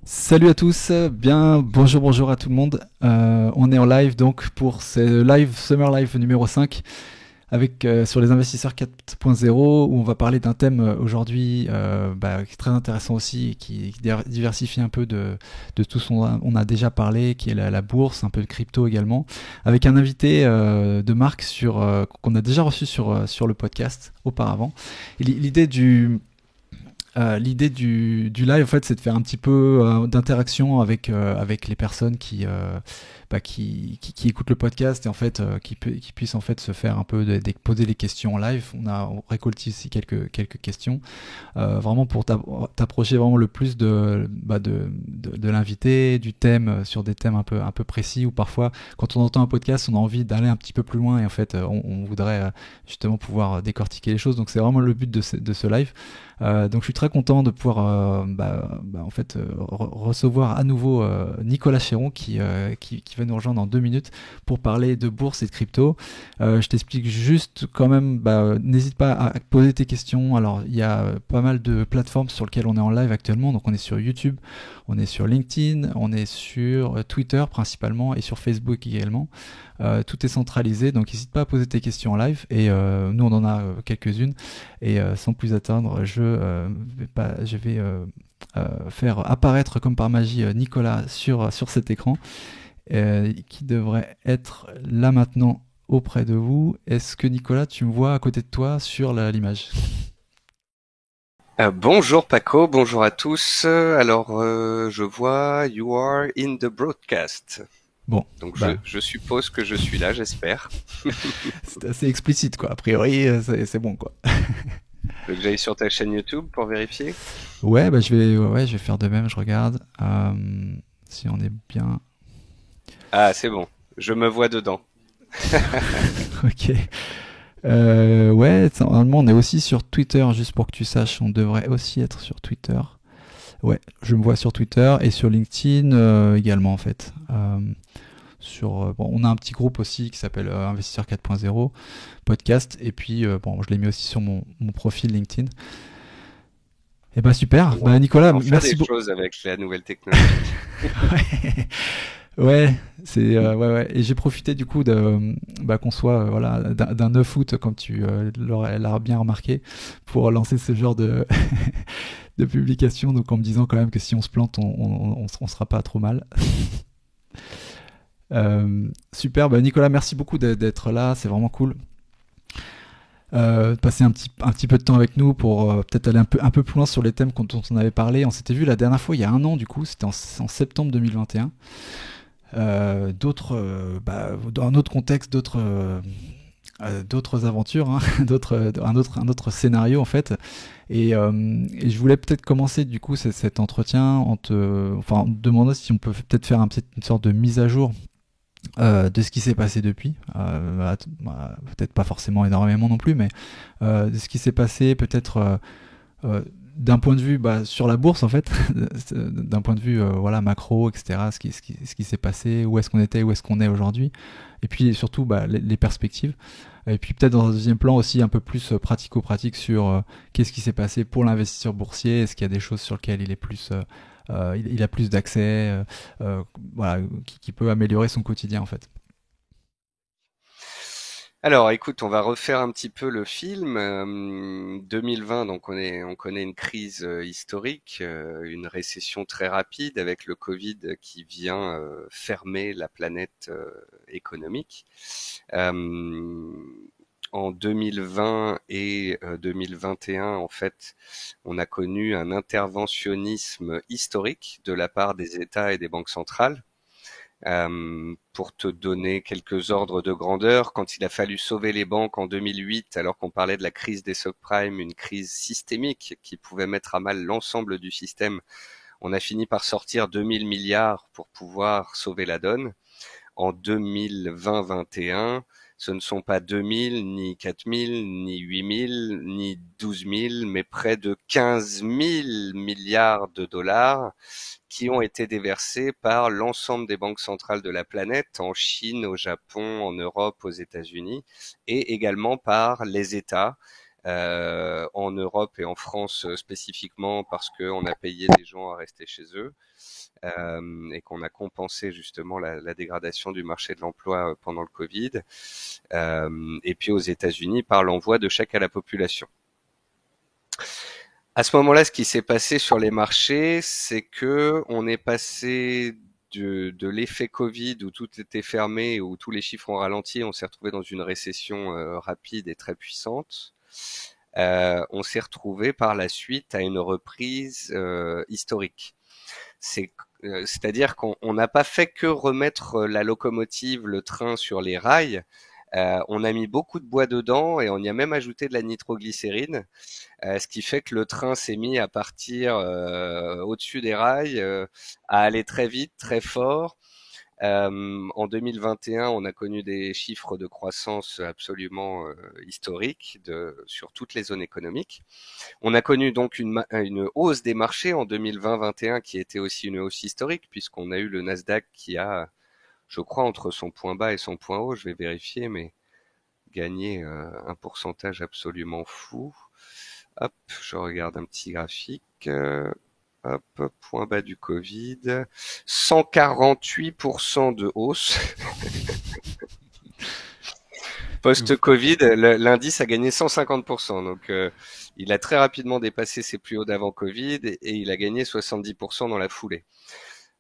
Salut à tous, bonjour à tout le monde. On est en live donc pour ce live Summer Live numéro 5 avec sur les investisseurs 4.0 où on va parler d'un thème aujourd'hui qui est très intéressant aussi et qui diversifie un peu de tout ce qu'on a déjà parlé, qui est la bourse, un peu de crypto également, avec un invité de marque qu'on a déjà reçu sur le podcast auparavant. Et l'idée du live, en fait, c'est de faire un petit peu d'interaction avec les personnes qui écoutent le podcast et en fait qui puissent en fait se faire un peu poser des questions en live. On récolté ici quelques questions, vraiment pour t'approcher vraiment le plus de l'invité, du thème, sur des thèmes un peu précis, ou parfois quand on entend un podcast on a envie d'aller un petit peu plus loin et en fait on voudrait justement pouvoir décortiquer les choses. Donc c'est vraiment le but de ce live. Donc je suis très content de pouvoir en fait recevoir à nouveau Nicolas Chéron qui va nous rejoindre dans 2 minutes pour parler de bourse et de crypto. Je t'explique juste quand même, n'hésite pas à poser tes questions. Alors il y a pas mal de plateformes sur lesquelles on est en live actuellement. Donc on est sur YouTube, on est sur LinkedIn, on est sur Twitter principalement et sur Facebook également. Tout est centralisé, donc n'hésite pas à poser tes questions en live et nous on en a quelques-unes. Et sans plus attendre, je vais faire apparaître comme par magie Nicolas sur cet écran, qui devrait être là maintenant auprès de vous. Est-ce que Nicolas, tu me vois à côté de toi sur l'image? Bonjour Paco, bonjour à tous. Je vois you are in the broadcast. Bon, Donc je, bah, je suppose que je suis là, j'espère. c'est assez explicite quoi. A priori, c'est bon quoi. Tu veux que j'aille sur ta chaîne YouTube pour vérifier? Ouais, je vais faire de même. Je regarde si on est bien. Ah, c'est bon, je me vois dedans. Ok. Ouais, normalement on est aussi sur Twitter, juste pour que tu saches, on devrait aussi être sur Twitter. Ouais, je me vois sur Twitter et sur LinkedIn également en fait. On a un petit groupe aussi qui s'appelle Investisseur 4.0 podcast, et puis je l'ai mis aussi sur mon profil LinkedIn. Et bah super, On, Nicolas, on fait des merci beaucoup. choses avec la nouvelle technologie. Ouais, ouais, ouais. Et j'ai profité du coup qu'on soit voilà d'un 9 août, comme tu l'as bien remarqué, pour lancer ce genre de publication. Donc en me disant quand même que si on se plante, on sera pas trop mal. Super, Nicolas, merci beaucoup d'être là, c'est vraiment cool. De passer un petit peu de temps avec nous pour peut-être aller un peu plus loin sur les thèmes dont on avait parlé. On s'était vu la dernière fois il y a un an, du coup, c'était en septembre 2021. Dans un autre contexte, d'autres aventures, hein, un autre scénario en fait. Et je voulais peut-être commencer du coup cet entretien en te demandant si on peut peut-être faire une sorte de mise à jour de ce qui s'est passé depuis. Peut-être pas forcément énormément non plus, mais de ce qui s'est passé peut-être euh, d'un point de vue sur la bourse en fait, d'un point de vue voilà macro, etc. Ce qui s'est passé, où est-ce qu'on était, où est-ce qu'on est aujourd'hui, et puis surtout les perspectives. Et puis peut-être dans un deuxième plan aussi un peu plus pratico-pratique sur qu'est-ce qui s'est passé pour l'investisseur boursier. Est-ce qu'il y a des choses sur lesquelles il est plus il a plus d'accès, voilà, qui peut améliorer son quotidien en fait. Alors, écoute, on va refaire un petit peu le film. 2020, donc on connaît une crise historique, une récession très rapide avec le Covid qui vient fermer la planète économique. Euh, En 2020 et 2021, en fait, on a connu un interventionnisme historique de la part des États et des banques centrales. Pour te donner quelques ordres de grandeur, quand il a fallu sauver les banques en 2008, alors qu'on parlait de la crise des subprimes, une crise systémique qui pouvait mettre à mal l'ensemble du système, on a fini par sortir 2000 milliards pour pouvoir sauver la donne. En 2020-21, ce ne sont pas 2000, ni 4000, ni 8000, ni 12 000, mais près de 15 000 milliards de dollars qui ont été déversés par l'ensemble des banques centrales de la planète, en Chine, au Japon, en Europe, aux États-Unis, et également par les États, en Europe et en France spécifiquement parce qu'on a payé des gens à rester chez eux et qu'on a compensé justement la dégradation du marché de l'emploi pendant le Covid. Et puis aux États-Unis par l'envoi de chèques à la population. À ce moment-là, ce qui s'est passé sur les marchés, c'est que on est passé de l'effet Covid où tout était fermé, où tous les chiffres ont ralenti, on s'est retrouvé dans une récession rapide et très puissante. On s'est retrouvé par la suite à une reprise historique. C'est-à-dire qu'on n'a pas fait que remettre la locomotive, le train sur les rails. On a mis beaucoup de bois dedans et on y a même ajouté de la nitroglycérine, ce qui fait que le train s'est mis à partir au-dessus des rails, à aller très vite, très fort. En 2021, on a connu des chiffres de croissance absolument historiques sur toutes les zones économiques. On a connu donc une hausse des marchés en 2020-21 qui était aussi une hausse historique puisqu'on a eu le Nasdaq qui a, je crois, entre son point bas et son point haut, je vais vérifier, mais gagné un pourcentage absolument fou. Hop, je regarde un petit graphique. Hop, point bas du Covid, 148% de hausse. Post-Covid, l'indice a gagné 150%. Donc, il a très rapidement dépassé ses plus hauts d'avant Covid et il a gagné 70% dans la foulée.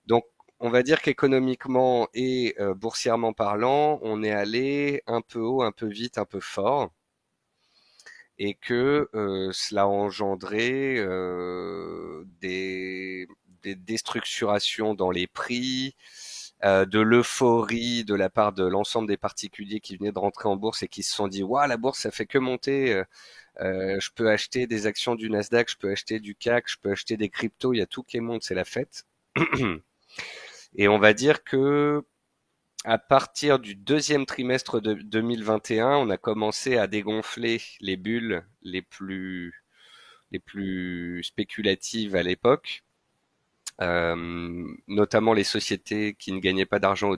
Donc, on va dire qu'économiquement et boursièrement parlant, on est allé un peu haut, un peu vite, un peu fort. Et que cela a engendré des déstructurations dans les prix, de l'euphorie de la part de l'ensemble des particuliers qui venaient de rentrer en bourse et qui se sont dit waouh, la bourse ça fait que monter, je peux acheter des actions du Nasdaq, je peux acheter du CAC, je peux acheter des cryptos, il y a tout qui monte, c'est la fête. Et on va dire que à partir du deuxième trimestre de 2021, on a commencé à dégonfler les bulles les plus spéculatives à l'époque, notamment les sociétés qui ne gagnaient pas d'argent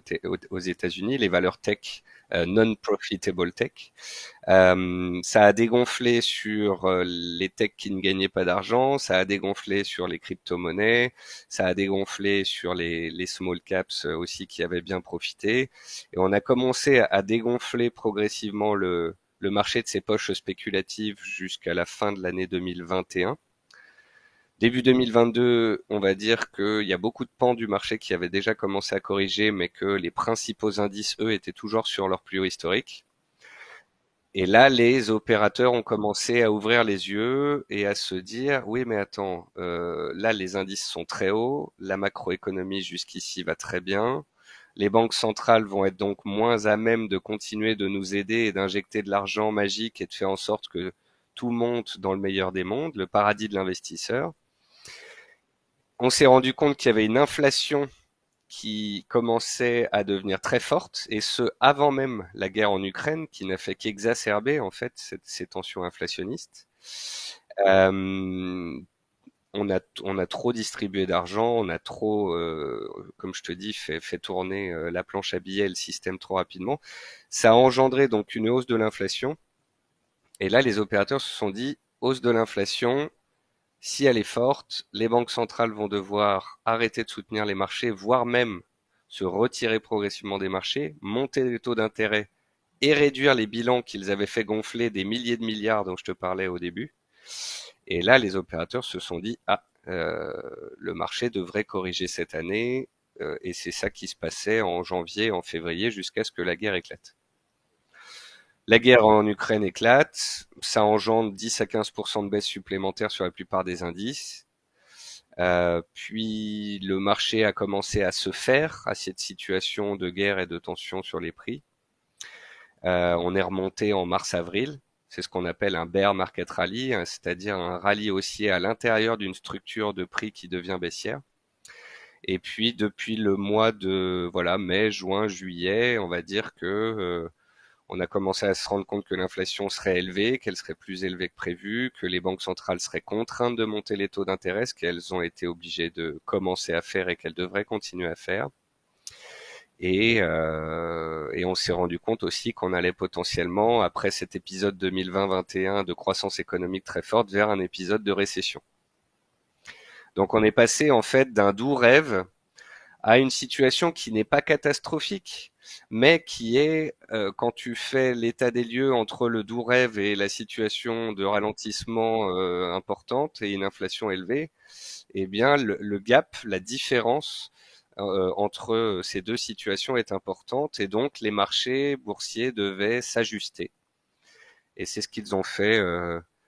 aux États-Unis, les valeurs tech, non-profitable tech. Ça a dégonflé sur les techs qui ne gagnaient pas d'argent, ça a dégonflé sur les crypto-monnaies, ça a dégonflé sur les small caps aussi qui avaient bien profité. Et on a commencé à dégonfler progressivement le marché de ces poches spéculatives jusqu'à la fin de l'année 2021. Début 2022, on va dire qu'il y a beaucoup de pans du marché qui avaient déjà commencé à corriger, mais que les principaux indices, eux, étaient toujours sur leur plus haut historique. Et là, les opérateurs ont commencé à ouvrir les yeux et à se dire, oui, mais attends, là, les indices sont très hauts, la macroéconomie jusqu'ici va très bien, les banques centrales vont être donc moins à même de continuer de nous aider et d'injecter de l'argent magique et de faire en sorte que tout monte dans le meilleur des mondes, le paradis de l'investisseur. On s'est rendu compte qu'il y avait une inflation qui commençait à devenir très forte, et ce avant même la guerre en Ukraine, qui n'a fait qu'exacerber en fait ces tensions inflationnistes. Euh, on a trop distribué d'argent, on a trop, comme je te dis, fait tourner la planche à billets, le système trop rapidement. Ça a engendré donc une hausse de l'inflation. Et là, les opérateurs se sont dit, hausse de l'inflation, si elle est forte, les banques centrales vont devoir arrêter de soutenir les marchés, voire même se retirer progressivement des marchés, monter les taux d'intérêt et réduire les bilans qu'ils avaient fait gonfler des milliers de milliards dont je te parlais au début. Et là, les opérateurs se sont dit, ah, le marché devrait corriger cette année, et c'est ça qui se passait en janvier, en février, jusqu'à ce que la guerre éclate. La guerre en Ukraine éclate, ça engendre 10 à 15% de baisse supplémentaire sur la plupart des indices. Puis le marché a commencé à se faire à cette situation de guerre et de tension sur les prix. On est remonté en mars-avril. C'est ce qu'on appelle un bear market rally, c'est-à-dire un rallye haussier à l'intérieur d'une structure de prix qui devient baissière. Et puis depuis le mois de mai, juin, juillet, on va dire que on a commencé à se rendre compte que l'inflation serait élevée, qu'elle serait plus élevée que prévu, que les banques centrales seraient contraintes de monter les taux d'intérêt, ce qu'elles ont été obligées de commencer à faire et qu'elles devraient continuer à faire. Et on s'est rendu compte aussi qu'on allait potentiellement, après cet épisode 2020-21 de croissance économique très forte, vers un épisode de récession. Donc on est passé en fait d'un doux rêve à une situation qui n'est pas catastrophique, mais qui est, quand tu fais l'état des lieux entre le doux rêve et la situation de ralentissement importante et une inflation élevée, eh bien le gap, la différence entre ces deux situations est importante et donc les marchés boursiers devaient s'ajuster. Et c'est ce qu'ils ont fait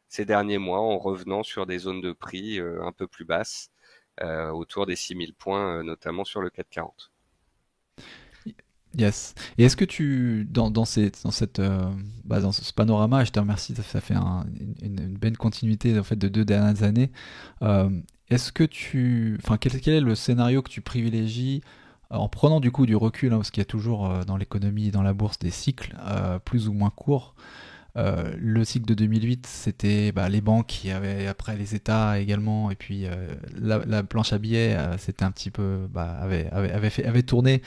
ces derniers mois en revenant sur des zones de prix un peu plus basses, autour des 6000 points, notamment sur le CAC 40. Yes. Et est-ce que dans ce panorama, je te remercie, ça fait une belle continuité en fait de 2 dernières années. euh, quel est le scénario que tu privilégies en prenant du coup du recul, hein, parce qu'il y a toujours dans l'économie et dans la bourse des cycles plus ou moins courts. Le cycle de 2008, c'était les banques qui avaient, après les États également, et puis la planche à billets, c'était un petit peu, avait tourné,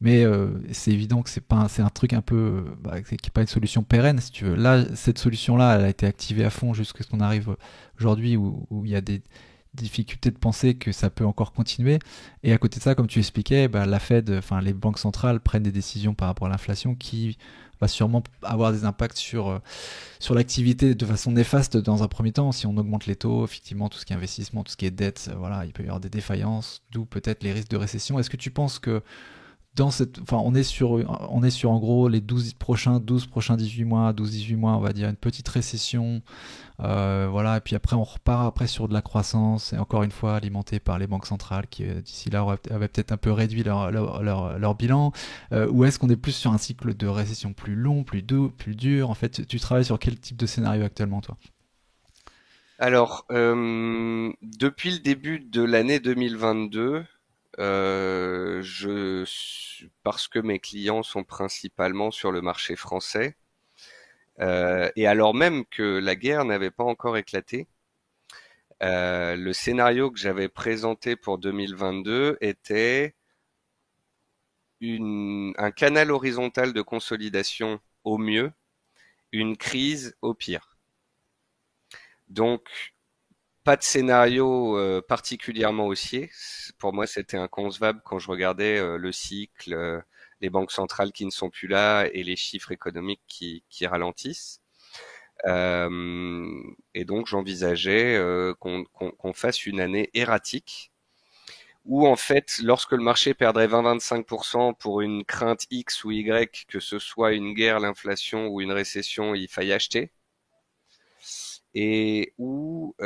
mais c'est évident que c'est un truc un peu, qui n'est pas une solution pérenne, si tu veux. Là, cette solution-là, elle a été activée à fond jusqu'à ce qu'on arrive aujourd'hui où il y a des difficultés de penser que ça peut encore continuer. Et à côté de ça, comme tu expliquais, la Fed, enfin les banques centrales prennent des décisions par rapport à l'inflation qui va sûrement avoir des impacts sur l'activité de façon néfaste dans un premier temps. Si on augmente les taux, effectivement, tout ce qui est investissement, tout ce qui est dette, voilà, il peut y avoir des défaillances, d'où peut-être les risques de récession. Est-ce que tu penses que on est sur en gros les 12 prochains 18 mois, 12-18 mois, on va dire une petite récession, voilà, et puis après on repart après sur de la croissance, et encore une fois alimentée par les banques centrales qui d'ici là avaient peut-être un peu réduit leur bilan, ou est-ce qu'on est plus sur un cycle de récession plus long, plus dur? En fait, tu travailles sur quel type de scénario actuellement, toi? Alors, depuis le début de l'année 2022, parce que mes clients sont principalement sur le marché français, et alors même que la guerre n'avait pas encore éclaté, le scénario que j'avais présenté pour 2022 était un canal horizontal de consolidation au mieux, une crise au pire. Donc, pas de scénario particulièrement haussier. Pour moi, c'était inconcevable quand je regardais le cycle, les banques centrales qui ne sont plus là et les chiffres économiques qui ralentissent. Et donc, j'envisageais qu'on fasse une année erratique où, en fait, lorsque le marché perdrait 20-25% pour une crainte X ou Y, que ce soit une guerre, l'inflation ou une récession, il faille acheter. Et où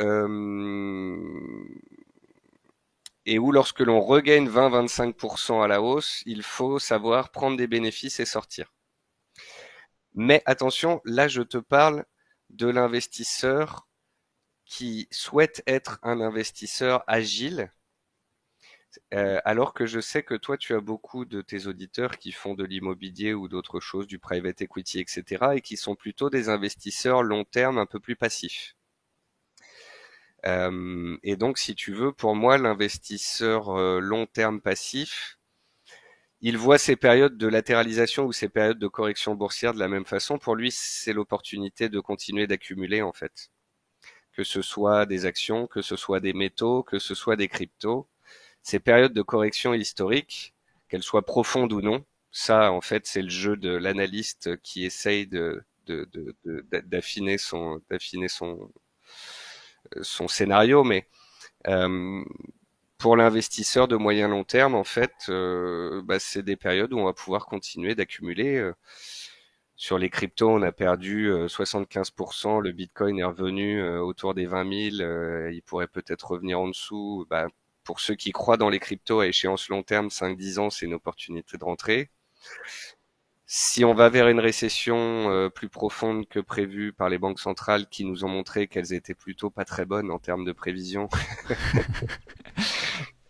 lorsque l'on regagne 20-25% à la hausse, il faut savoir prendre des bénéfices et sortir. Mais attention, là je te parle de l'investisseur qui souhaite être un investisseur agile, alors que je sais que toi tu as beaucoup de tes auditeurs qui font de l'immobilier ou d'autres choses, du private equity, etc., et qui sont plutôt des investisseurs long terme un peu plus passifs. Et donc, si tu veux, pour moi, l'investisseur long terme passif, il voit ces périodes de latéralisation ou ces périodes de correction boursière de la même façon. Pour lui, c'est l'opportunité de continuer d'accumuler, en fait. Que ce soit des actions, que ce soit des métaux, que ce soit des cryptos. Ces périodes de correction historique, qu'elles soient profondes ou non, ça, en fait, c'est le jeu de l'analyste qui essaye d'affiner son scénario, mais euh, pour l'investisseur de moyen long terme, en fait, c'est des périodes où on va pouvoir continuer d'accumuler. Sur les cryptos, on a perdu 75%. Le Bitcoin est revenu autour des 20 000. Il pourrait peut-être revenir en dessous. Pour ceux qui croient dans les cryptos à échéance long terme, 5-10 ans, c'est une opportunité de rentrer. Si on va vers une récession plus profonde que prévu par les banques centrales qui nous ont montré qu'elles étaient plutôt pas très bonnes en termes de prévision,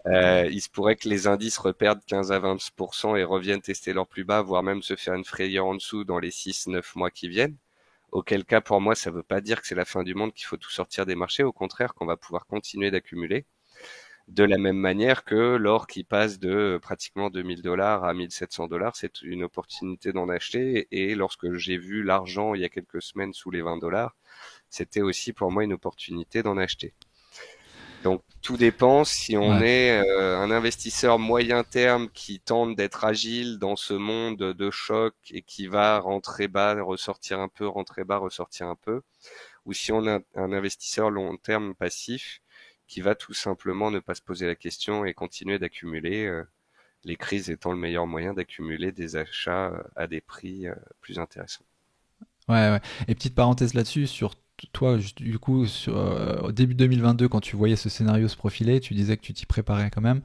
il se pourrait que les indices reperdent 15 à 20% et reviennent tester leur plus bas, voire même se faire une frayeur en dessous dans les 6-9 mois qui viennent. Auquel cas, pour moi, ça ne veut pas dire que c'est la fin du monde, qu'il faut tout sortir des marchés. Au contraire, qu'on va pouvoir continuer d'accumuler. De la même manière que l'or qui passe de pratiquement 2000 $ à 1700 $, c'est une opportunité d'en acheter. Et lorsque j'ai vu l'argent il y a quelques semaines sous les 20 $, c'était aussi pour moi une opportunité d'en acheter. Donc tout dépend si on Ouais. est un investisseur moyen terme qui tente d'être agile dans ce monde de choc et qui va rentrer bas, ressortir un peu, rentrer bas, ressortir un peu, ou si on a un investisseur long terme passif qui va tout simplement ne pas se poser la question et continuer d'accumuler, les crises étant le meilleur moyen d'accumuler des achats à des prix plus intéressants. Ouais, ouais. Et petite parenthèse là-dessus, sur toi, du coup, au début 2022, quand tu voyais ce scénario se profiler, tu disais que tu t'y préparais quand même.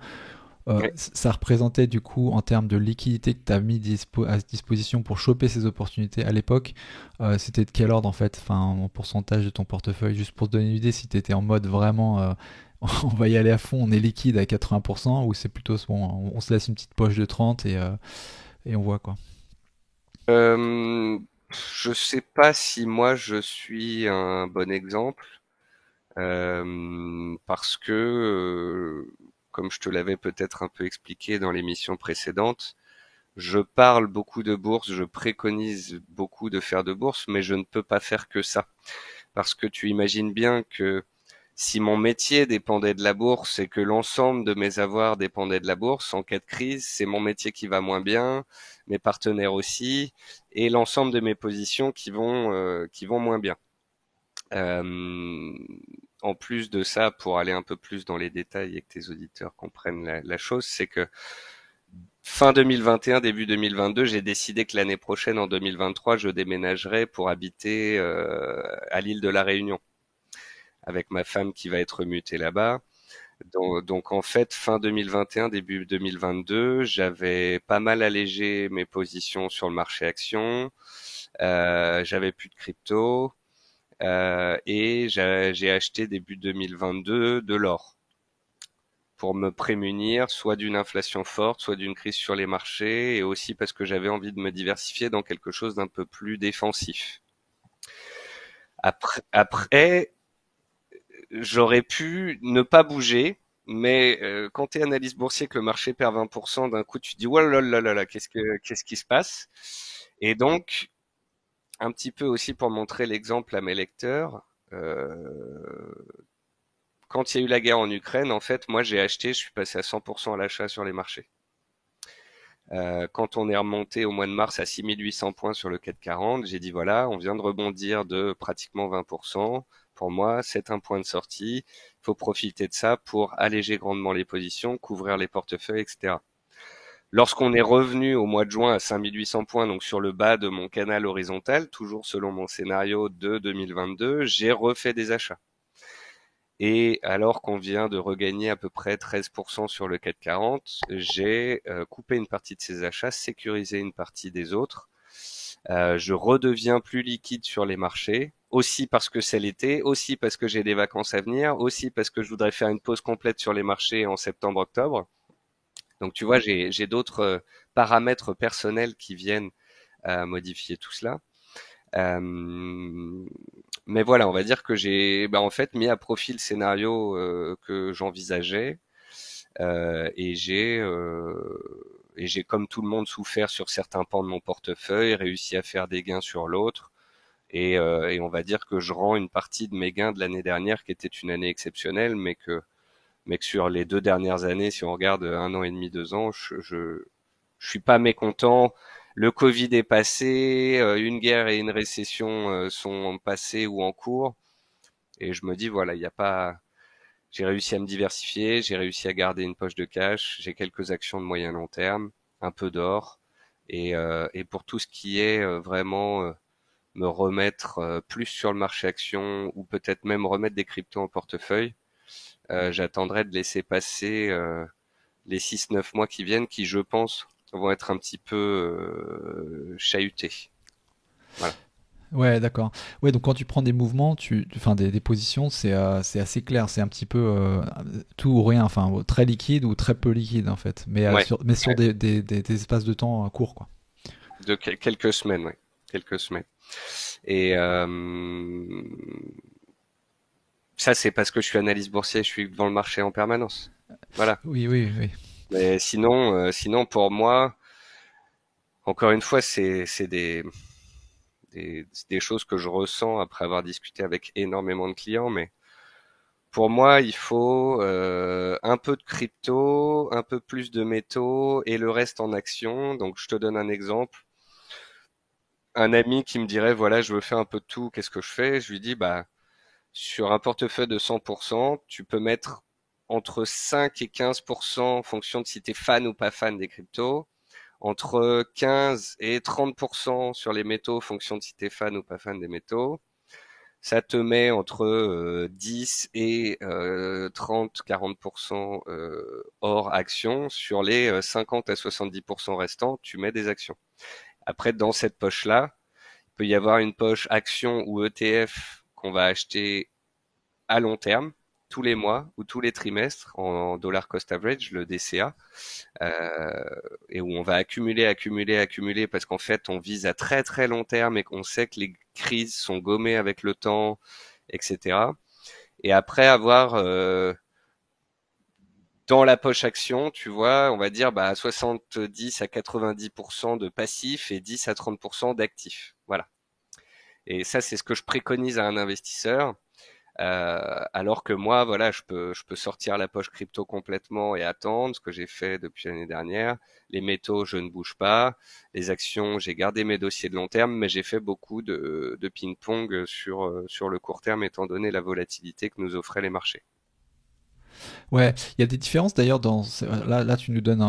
Ouais. Ça représentait du coup, en termes de liquidité que tu as mis à disposition pour choper ces opportunités à l'époque, c'était de quel ordre en fait, enfin, en pourcentage de ton portefeuille, juste pour te donner une idée, si tu étais en mode vraiment, on va y aller à fond, on est liquide à 80%, ou c'est plutôt, bon, on se laisse une petite poche de 30 et on voit quoi. Euh, je sais pas si moi je suis un bon exemple. Parce que, comme je te l'avais peut-être un peu expliqué dans l'émission précédente, je parle beaucoup de bourse, je préconise beaucoup de faire de bourse, mais je ne peux pas faire que ça. Parce que tu imagines bien que si mon métier dépendait de la bourse et que l'ensemble de mes avoirs dépendait de la bourse, en cas de crise, c'est mon métier qui va moins bien, mes partenaires aussi, et l'ensemble de mes positions qui vont moins bien. Euh, En plus de ça, pour aller un peu plus dans les détails et que tes auditeurs comprennent la chose, c'est que fin 2021, début 2022, j'ai décidé que l'année prochaine, en 2023, je déménagerai pour habiter à l'île de la Réunion avec ma femme qui va être mutée là-bas. Donc en fait, fin 2021, début 2022, j'avais pas mal allégé mes positions sur le marché action. J'avais plus de crypto. Et j'ai acheté début 2022 de l'or pour me prémunir soit d'une inflation forte, soit d'une crise sur les marchés, et aussi parce que j'avais envie de me diversifier dans quelque chose d'un peu plus défensif. Après, j'aurais pu ne pas bouger, mais quand tu es analyste boursier que le marché perd 20%, d'un coup tu te dis oh là là là là, qu'est-ce qui se passe? Et donc un petit peu aussi pour montrer l'exemple à mes lecteurs, quand il y a eu la guerre en Ukraine, en fait, moi j'ai acheté, je suis passé à 100% à l'achat sur les marchés. Quand on est remonté au mois de mars à 6800 points sur le CAC 40, j'ai dit voilà, on vient de rebondir de pratiquement 20%. Pour moi, c'est un point de sortie. Il faut profiter de ça pour alléger grandement les positions, couvrir les portefeuilles, etc. Lorsqu'on est revenu au mois de juin à 5800 points, donc sur le bas de mon canal horizontal, toujours selon mon scénario de 2022, j'ai refait des achats. Et alors qu'on vient de regagner à peu près 13% sur le CAC 40, j'ai coupé une partie de ces achats, sécurisé une partie des autres. Je redeviens plus liquide sur les marchés, aussi parce que c'est l'été, aussi parce que j'ai des vacances à venir, aussi parce que je voudrais faire une pause complète sur les marchés en septembre-octobre. Donc tu vois, j'ai d'autres paramètres personnels qui viennent modifier tout cela. Euh, mais voilà, on va dire que j'ai en fait mis à profit le scénario que j'envisageais, et j'ai comme tout le monde souffert sur certains pans de mon portefeuille, réussi à faire des gains sur l'autre, et on va dire que je rends une partie de mes gains de l'année dernière qui était une année exceptionnelle, mais que sur les 2 dernières années, si on regarde 1 an et demi, 2 ans, je suis pas mécontent. Le Covid est passé, une guerre et une récession sont passées ou en cours, et je me dis voilà, il n'y a pas. J'ai réussi à me diversifier, j'ai réussi à garder une poche de cash, j'ai quelques actions de moyen long terme, un peu d'or, et pour tout ce qui est vraiment me remettre plus sur le marché action ou peut-être même remettre des cryptos en portefeuille, j'attendrai de laisser passer les 6 9 mois qui viennent, qui je pense vont être un petit peu chahutés. Voilà. Ouais, d'accord. Ouais, donc quand tu prends des mouvements, enfin des positions, c'est assez clair. C'est un petit peu tout ou rien, enfin très liquide ou très peu liquide en fait. Ouais, Mais sur des espaces de temps courts, quoi. de quelques semaines, ouais, quelques semaines. Et Ça, c'est parce que je suis analyste boursier, je suis devant le marché en permanence. Voilà. Oui, oui, oui. Mais sinon pour moi, encore une fois, c'est des choses que je ressens après avoir discuté avec énormément de clients. Mais pour moi, il faut un peu de crypto, un peu plus de métaux et le reste en action. Donc, je te donne un exemple. Un ami qui me dirait, voilà, je veux faire un peu de tout, qu'est-ce que je fais? Je lui dis, bah, sur un portefeuille de 100%, tu peux mettre entre 5 et 15% en fonction de si tu es fan ou pas fan des cryptos, entre 15 et 30% sur les métaux en fonction de si tu es fan ou pas fan des métaux. Ça te met entre 10 et 30, 40% hors actions. Sur les 50 à 70% restants, tu mets des actions. Après, dans cette poche-là, il peut y avoir une poche actions ou ETF qu'on va acheter à long terme, tous les mois ou tous les trimestres en dollar cost average, le DCA, euh, et où on va accumuler parce qu'en fait on vise à très très long terme et qu'on sait que les crises sont gommées avec le temps, etc. Et après avoir dans la poche action, tu vois, on va dire 70 à 90% de passifs et 10 à 30% d'actifs. Voilà. Et ça, c'est ce que je préconise à un investisseur. Alors que moi, voilà, je peux sortir la poche crypto complètement et attendre, ce que j'ai fait depuis l'année dernière. Les métaux, je ne bouge pas. Les actions, j'ai gardé mes dossiers de long terme, mais j'ai fait beaucoup de ping-pong sur le court terme, étant donné la volatilité que nous offraient les marchés. Ouais, il y a des différences d'ailleurs là, tu nous donnes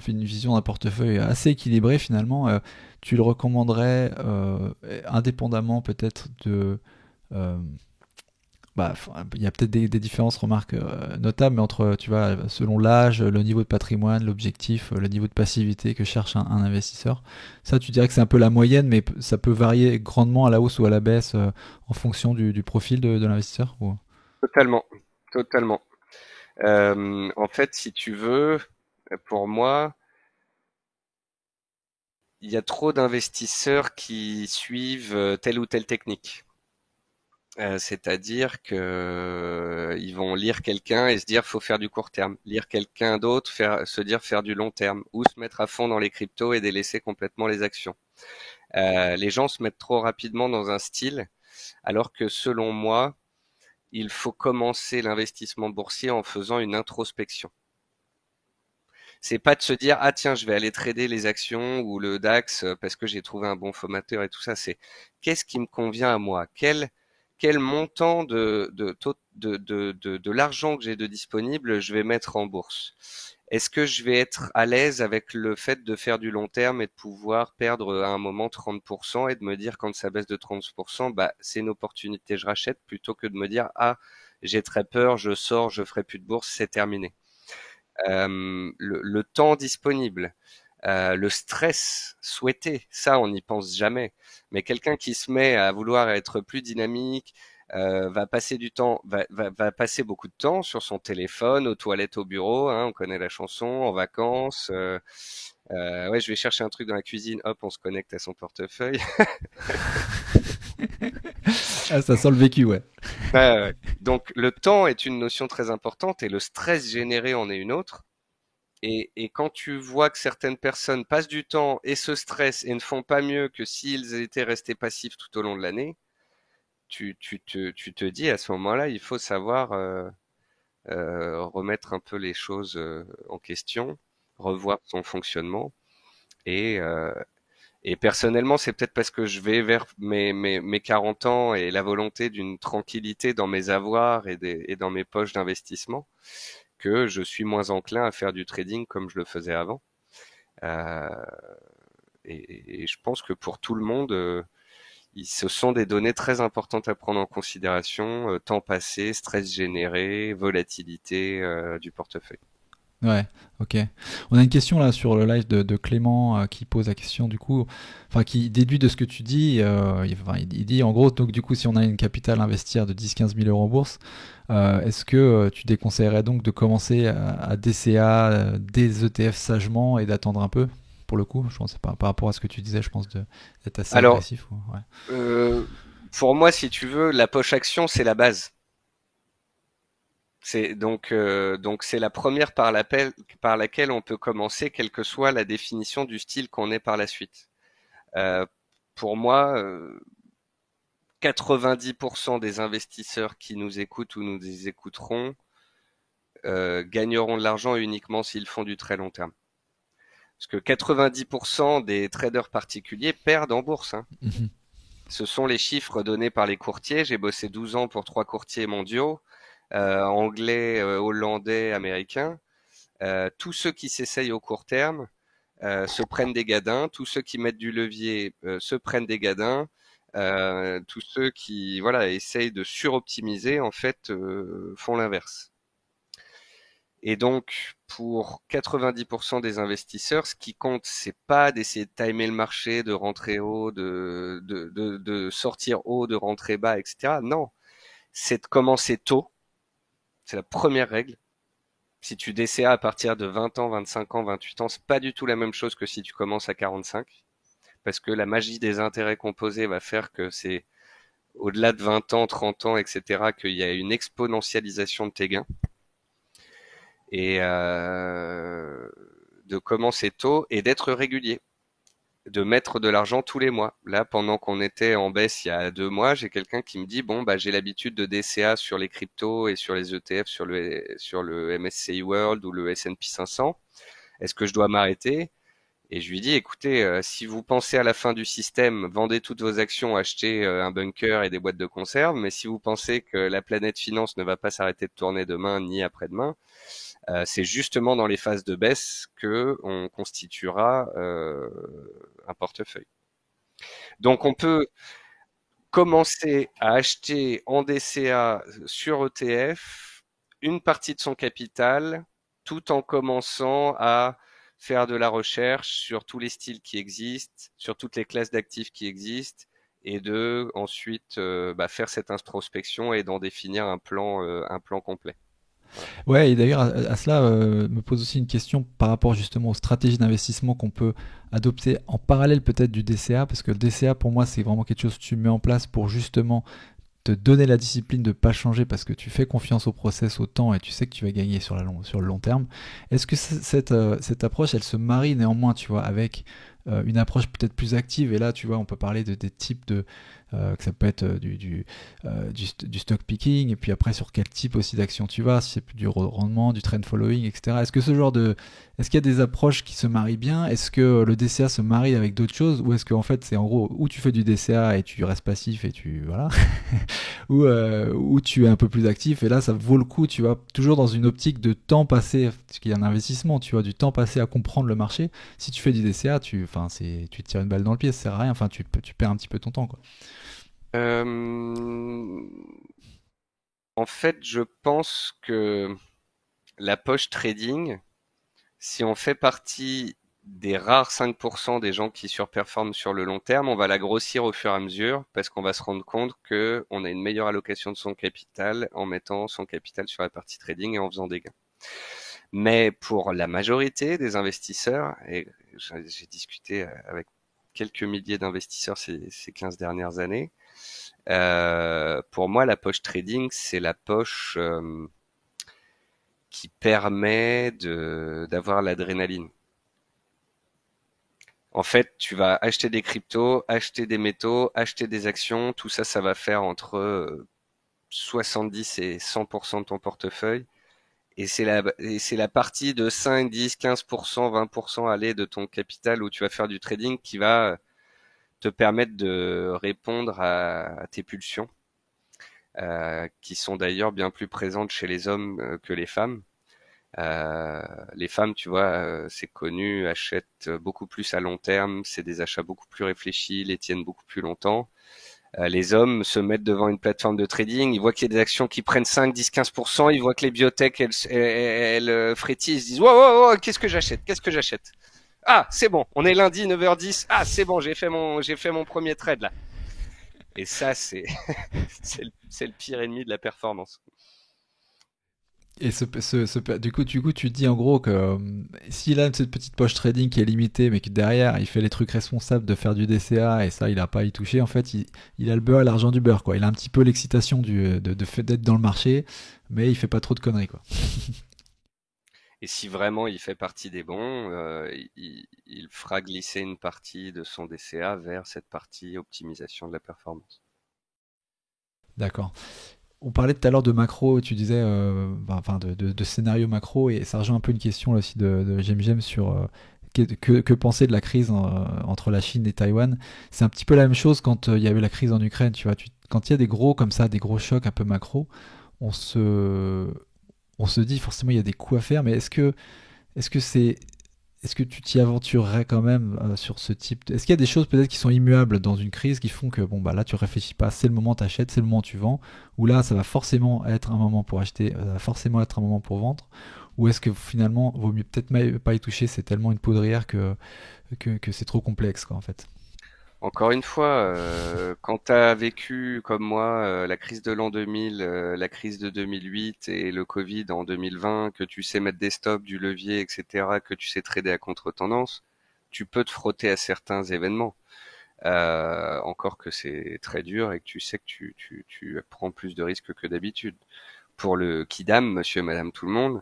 une vision d'un portefeuille assez équilibré finalement. Tu le recommanderais indépendamment peut-être de. euh, il y a peut-être des différences, remarques notables, mais entre, tu vois, selon l'âge, le niveau de patrimoine, l'objectif, le niveau de passivité que cherche un investisseur. Ça, tu dirais que c'est un peu la moyenne, mais ça peut varier grandement à la hausse ou à la baisse en fonction du profil de l'investisseur ou... Totalement, totalement. En fait, si tu veux, pour moi, il y a trop d'investisseurs qui suivent telle ou telle technique. C'est-à-dire que ils vont lire quelqu'un et se dire faut faire du court terme, lire quelqu'un d'autre, se dire faire du long terme, ou se mettre à fond dans les cryptos et délaisser complètement les actions. Les gens se mettent trop rapidement dans un style, alors que selon moi, il faut commencer l'investissement boursier en faisant une introspection. C'est pas de se dire ah tiens je vais aller trader les actions ou le DAX parce que j'ai trouvé un bon formateur et tout ça. C'est qu'est-ce qui me convient à moi? Quel montant de l'argent que j'ai de disponible je vais mettre en bourse? Est-ce que je vais être à l'aise avec le fait de faire du long terme et de pouvoir perdre à un moment 30% et de me dire quand ça baisse de 30%, bah c'est une opportunité, je rachète plutôt que de me dire ah j'ai très peur, je sors, je ferai plus de bourse, c'est terminé. Le temps disponible, le stress souhaité, ça on n'y pense jamais. Mais quelqu'un qui se met à vouloir être plus dynamique, va passer du temps, va passer beaucoup de temps sur son téléphone, aux toilettes, au bureau, hein, on connaît la chanson, en vacances. Ouais, je vais chercher un truc dans la cuisine, hop, on se connecte à son portefeuille. Ah, ça sent le vécu, ouais. Ouais, ouais. Donc le temps est une notion très importante et le stress généré en est une autre. Et quand tu vois que certaines personnes passent du temps et se stressent et ne font pas mieux que s'ils étaient restés passifs tout au long de l'année, tu te dis à ce moment-là, il faut savoir remettre un peu les choses en question, revoir son fonctionnement. Et, euh, et personnellement, c'est peut-être parce que je vais vers mes 40 ans et la volonté d'une tranquillité dans mes avoirs et dans mes poches d'investissement que je suis moins enclin à faire du trading comme je le faisais avant. Euh, et je pense que pour tout le monde, ce sont des données très importantes à prendre en considération, temps passé, stress généré, volatilité du portefeuille. Ouais, ok. On a une question là sur le live de Clément qui pose la question du coup, enfin qui déduit de ce que tu dis, il dit en gros, donc du coup si on a une capitale à investir de 10-15 000 € en bourse, est-ce que tu déconseillerais donc de commencer à DCA des ETF sagement et d'attendre un peu pour le coup? Je pense par rapport à ce que tu disais, je pense d'être assez Alors, agressif. Ouais. euh, pour moi, si tu veux, la poche action, c'est la base. Donc c'est la première par laquelle on peut commencer, quelle que soit la définition du style qu'on ait par la suite. Euh, pour moi, 90% des investisseurs qui nous écoutent ou nous écouteront gagneront de l'argent uniquement s'ils font du très long terme. Parce que 90% des traders particuliers perdent en bourse, hein. Mhm. Ce sont les chiffres donnés par les courtiers. J'ai bossé 12 ans pour 3 courtiers mondiaux, anglais, hollandais, américains. Tous ceux qui s'essayent au court terme se prennent des gadins. Tous ceux qui mettent du levier se prennent des gadins. Tous ceux qui voilà essayent de suroptimiser en fait font l'inverse. Et donc, pour 90% des investisseurs, ce qui compte, c'est pas d'essayer de timer le marché, de rentrer haut, de sortir haut, de rentrer bas, etc. Non, c'est de commencer tôt. C'est la première règle. Si tu DCA à partir de 20 ans, 25 ans, 28 ans, c'est pas du tout la même chose que si tu commences à 45. Parce que la magie des intérêts composés va faire que c'est au-delà de 20 ans, 30 ans, etc., qu'il y a une exponentialisation de tes gains. Et de commencer tôt et d'être régulier, de mettre de l'argent tous les mois. Là, pendant qu'on était en baisse il y a 2 mois, j'ai quelqu'un qui me dit bon bah j'ai l'habitude de DCA sur les cryptos et sur les ETF, sur le MSCI World ou le S&P 500. Est-ce que je dois m'arrêter? Et je lui dis écoutez, si vous pensez à la fin du système, vendez toutes vos actions, achetez un bunker et des boîtes de conserve. Mais si vous pensez que la planète finance ne va pas s'arrêter de tourner demain ni après-demain, c'est justement dans les phases de baisse que on constituera un portefeuille. Donc on peut commencer à acheter en DCA sur ETF une partie de son capital tout en commençant à faire de la recherche sur tous les styles qui existent, sur toutes les classes d'actifs qui existent et de ensuite faire cette introspection et d'en définir un plan complet. Voilà. Ouais, et d'ailleurs, à cela me pose aussi une question par rapport justement aux stratégies d'investissement qu'on peut adopter en parallèle peut-être du DCA, parce que le DCA pour moi c'est vraiment quelque chose que tu mets en place pour justement te donner la discipline de ne pas changer parce que tu fais confiance au process, au temps et tu sais que tu vas gagner sur le long terme. Est-ce que cette approche, elle se marie néanmoins, tu vois, avec une approche peut-être plus active? Et là, tu vois, on peut parler des types que ça peut être du stock picking, et puis après sur quel type aussi d'action tu vas, si c'est plus du rendement, du trend following, etc. Est-ce qu'il y a des approches qui se marient bien? Est-ce que le DCA se marie avec d'autres choses, ou est-ce qu'en fait c'est en gros où tu fais du DCA et tu restes passif et tu voilà, ou tu es un peu plus actif et là ça vaut le coup, tu vois, toujours dans une optique de temps passé, parce qu'il y a un investissement, tu vois, du temps passé à comprendre le marché. Si tu fais du DCA, tu te tires une balle dans le pied, ça sert à rien, enfin tu perds un petit peu ton temps, quoi. Euh, En fait, je pense que la poche trading, si on fait partie des rares 5% des gens qui surperforment sur le long terme, on va la grossir au fur et à mesure parce qu'on va se rendre compte que on a une meilleure allocation de son capital en mettant son capital sur la partie trading et en faisant des gains. Mais pour la majorité des investisseurs, et j'ai discuté avec quelques milliers d'investisseurs ces 15 dernières années, pour moi, la poche trading, c'est la poche qui permet d'avoir l'adrénaline. En fait, tu vas acheter des cryptos, acheter des métaux, acheter des actions, tout ça, ça va faire entre 70 et 100% de ton portefeuille. Et c'est la partie de 5, 10, 15%, 20% aller de ton capital où tu vas faire du trading qui va te permettre de répondre à tes pulsions, qui sont d'ailleurs bien plus présentes chez les hommes que les femmes. Les femmes, tu vois, c'est connu, achètent beaucoup plus à long terme, c'est des achats beaucoup plus réfléchis, les tiennent beaucoup plus longtemps. Les hommes se mettent devant une plateforme de trading, ils voient qu'il y a des actions qui prennent 5, 10, 15%, ils voient que les biotech, elles frétillent, ils se disent, wow, wow, wow, qu'est-ce que j'achète? Qu'est-ce que j'achète? Ah, c'est bon, on est lundi, 9h10. Ah, c'est bon, j'ai fait mon premier trade, là. Et ça, c'est, c'est le pire ennemi de la performance. Et du coup, tu te dis en gros que s'il a cette petite poche trading qui est limitée, mais que derrière il fait les trucs responsables de faire du DCA et ça il a pas à y toucher, en fait il a le beurre et l'argent du beurre quoi. Il a un petit peu l'excitation de fait d'être dans le marché, mais il fait pas trop de conneries quoi. Et si vraiment il fait partie des bons, il fera glisser une partie de son DCA vers cette partie optimisation de la performance. D'accord. On parlait tout à l'heure de macro, tu disais, enfin de scénario macro, et ça rejoint un peu une question là, aussi de Jem sur que penser de la crise entre la Chine et Taïwan. C'est un petit peu la même chose quand il y avait la crise en Ukraine, tu vois. Quand il y a des gros comme ça, des gros chocs un peu macro, on se, on se dit forcément il y a des coups à faire, mais est-ce que c'est est-ce que tu t'y aventurerais quand même sur ce type Est-ce qu'il y a des choses peut-être qui sont immuables dans une crise qui font que bon bah là tu réfléchis pas, c'est le moment t'achètes, c'est le moment tu vends, ou là ça va forcément être un moment pour acheter, ça va forcément être un moment pour vendre, ou est-ce que finalement vaut mieux peut-être pas y toucher, c'est tellement une poudrière que c'est trop complexe quoi en fait. Encore une fois, quand tu as vécu comme moi la crise de l'an 2000, la crise de 2008 et le Covid en 2020, que tu sais mettre des stops, du levier, etc., que tu sais trader à contre-tendance, tu peux te frotter à certains événements. Encore que c'est très dur et que tu sais que tu prends plus de risques que d'habitude. Pour le kidam, monsieur et madame tout le monde,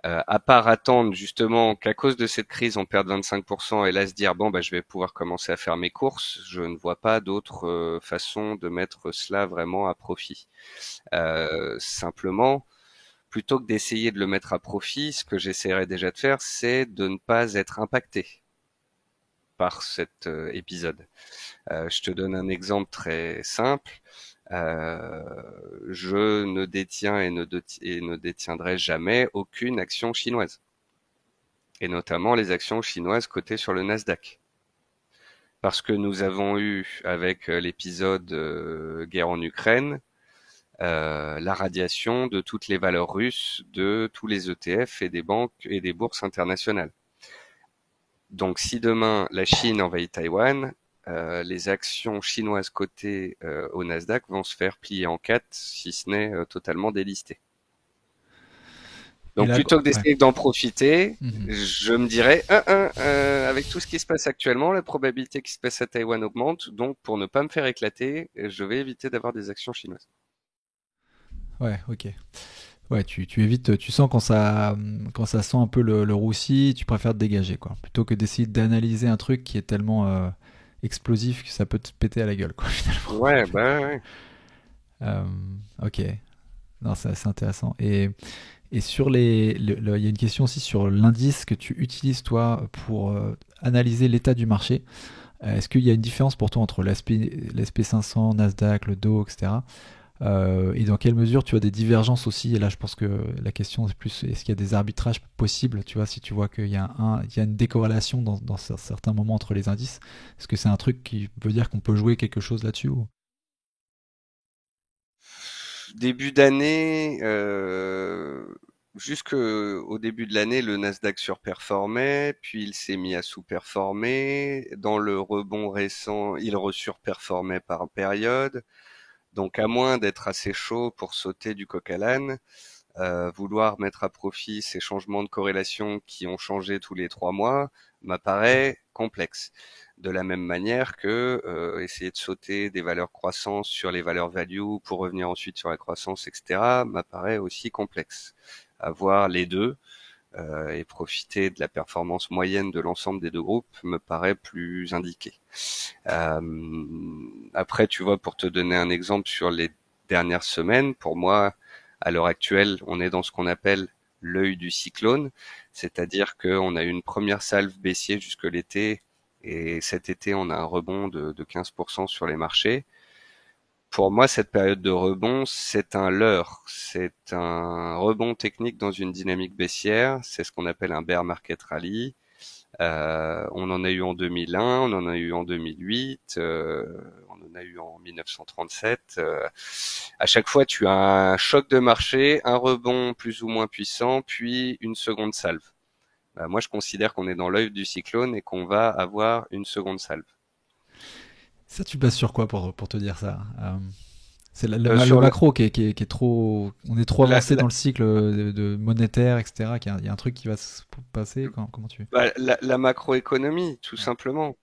à part attendre justement qu'à cause de cette crise on perde 25% et là se dire bon bah je vais pouvoir commencer à faire mes courses, je ne vois pas d'autre façon de mettre cela vraiment à profit. Simplement, plutôt que d'essayer de le mettre à profit, ce que j'essaierai déjà de faire, c'est de ne pas être impacté par cet épisode. Je te donne un exemple très simple. Euh, je ne détiens et ne détiendrai jamais aucune action chinoise, et notamment les actions chinoises cotées sur le Nasdaq. Parce que nous avons eu, avec l'épisode guerre en Ukraine, la radiation de toutes les valeurs russes de tous les ETF et des banques et des bourses internationales. Donc si demain la Chine envahit Taïwan, les actions chinoises cotées au Nasdaq vont se faire plier en quatre, si ce n'est totalement délistées. Et Donc là, plutôt que ouais. d'essayer d'en profiter, Mhm. je me dirais, avec tout ce qui se passe actuellement, la probabilité qu'il se passe à Taïwan augmente. Donc pour ne pas me faire éclater, je vais éviter d'avoir des actions chinoises. Ouais, ok. Ouais, tu évites, tu sens quand ça sent un peu le roussi, tu préfères te dégager, quoi. Plutôt que d'essayer d'analyser un truc qui est tellement explosif que ça peut te péter à la gueule, quoi, finalement. Ouais, bah ouais. Euh, ok, non, c'est assez intéressant. Et sur il y a une question aussi sur l'indice que tu utilises, toi, pour analyser l'état du marché. Est-ce qu'il y a une différence pour toi entre l'SP 500, Nasdaq, le Dow, etc. Et dans quelle mesure tu as des divergences aussi? Et là, je pense que la question c'est plus est-ce qu'il y a des arbitrages possibles? Tu vois, si tu vois il y a une décorrélation dans certains moments entre les indices, est-ce que c'est un truc qui veut dire qu'on peut jouer quelque chose là-dessus ou... Début d'année, jusqu'au début de l'année, le Nasdaq surperformait, puis il s'est mis à sous-performer. Dans le rebond récent, il resurperformait par période. Donc, à moins d'être assez chaud pour sauter du coq à l'âne, vouloir mettre à profit ces changements de corrélation qui ont changé tous les 3 mois m'apparaît complexe. De la même manière que essayer de sauter des valeurs croissantes sur les valeurs value pour revenir ensuite sur la croissance, etc., m'apparaît aussi complexe. Avoir les deux et profiter de la performance moyenne de l'ensemble des deux groupes me paraît plus indiqué. Euh, Après, tu vois, pour te donner un exemple sur les dernières semaines, pour moi, à l'heure actuelle, on est dans ce qu'on appelle l'œil du cyclone, c'est-à-dire qu'on a eu une première salve baissière jusque l'été, et cet été, on a un rebond de 15% sur les marchés. Pour moi, cette période de rebond, c'est un leurre, c'est un rebond technique dans une dynamique baissière, c'est ce qu'on appelle un bear market rally. On en a eu en 2001, on en a eu en 2008, on en a eu en 1937. À chaque fois, tu as un choc de marché, un rebond plus ou moins puissant, puis une seconde salve. Moi, je considère qu'on est dans l'œil du cyclone et qu'on va avoir une seconde salve. Ça, tu bases sur quoi pour te dire ça? C'est le sur macro qui est trop. On est trop la, avancé dans le cycle de monétaire, etc. Il y a un truc qui va se passer. Comment tu. la macroéconomie, tout Ouais. simplement.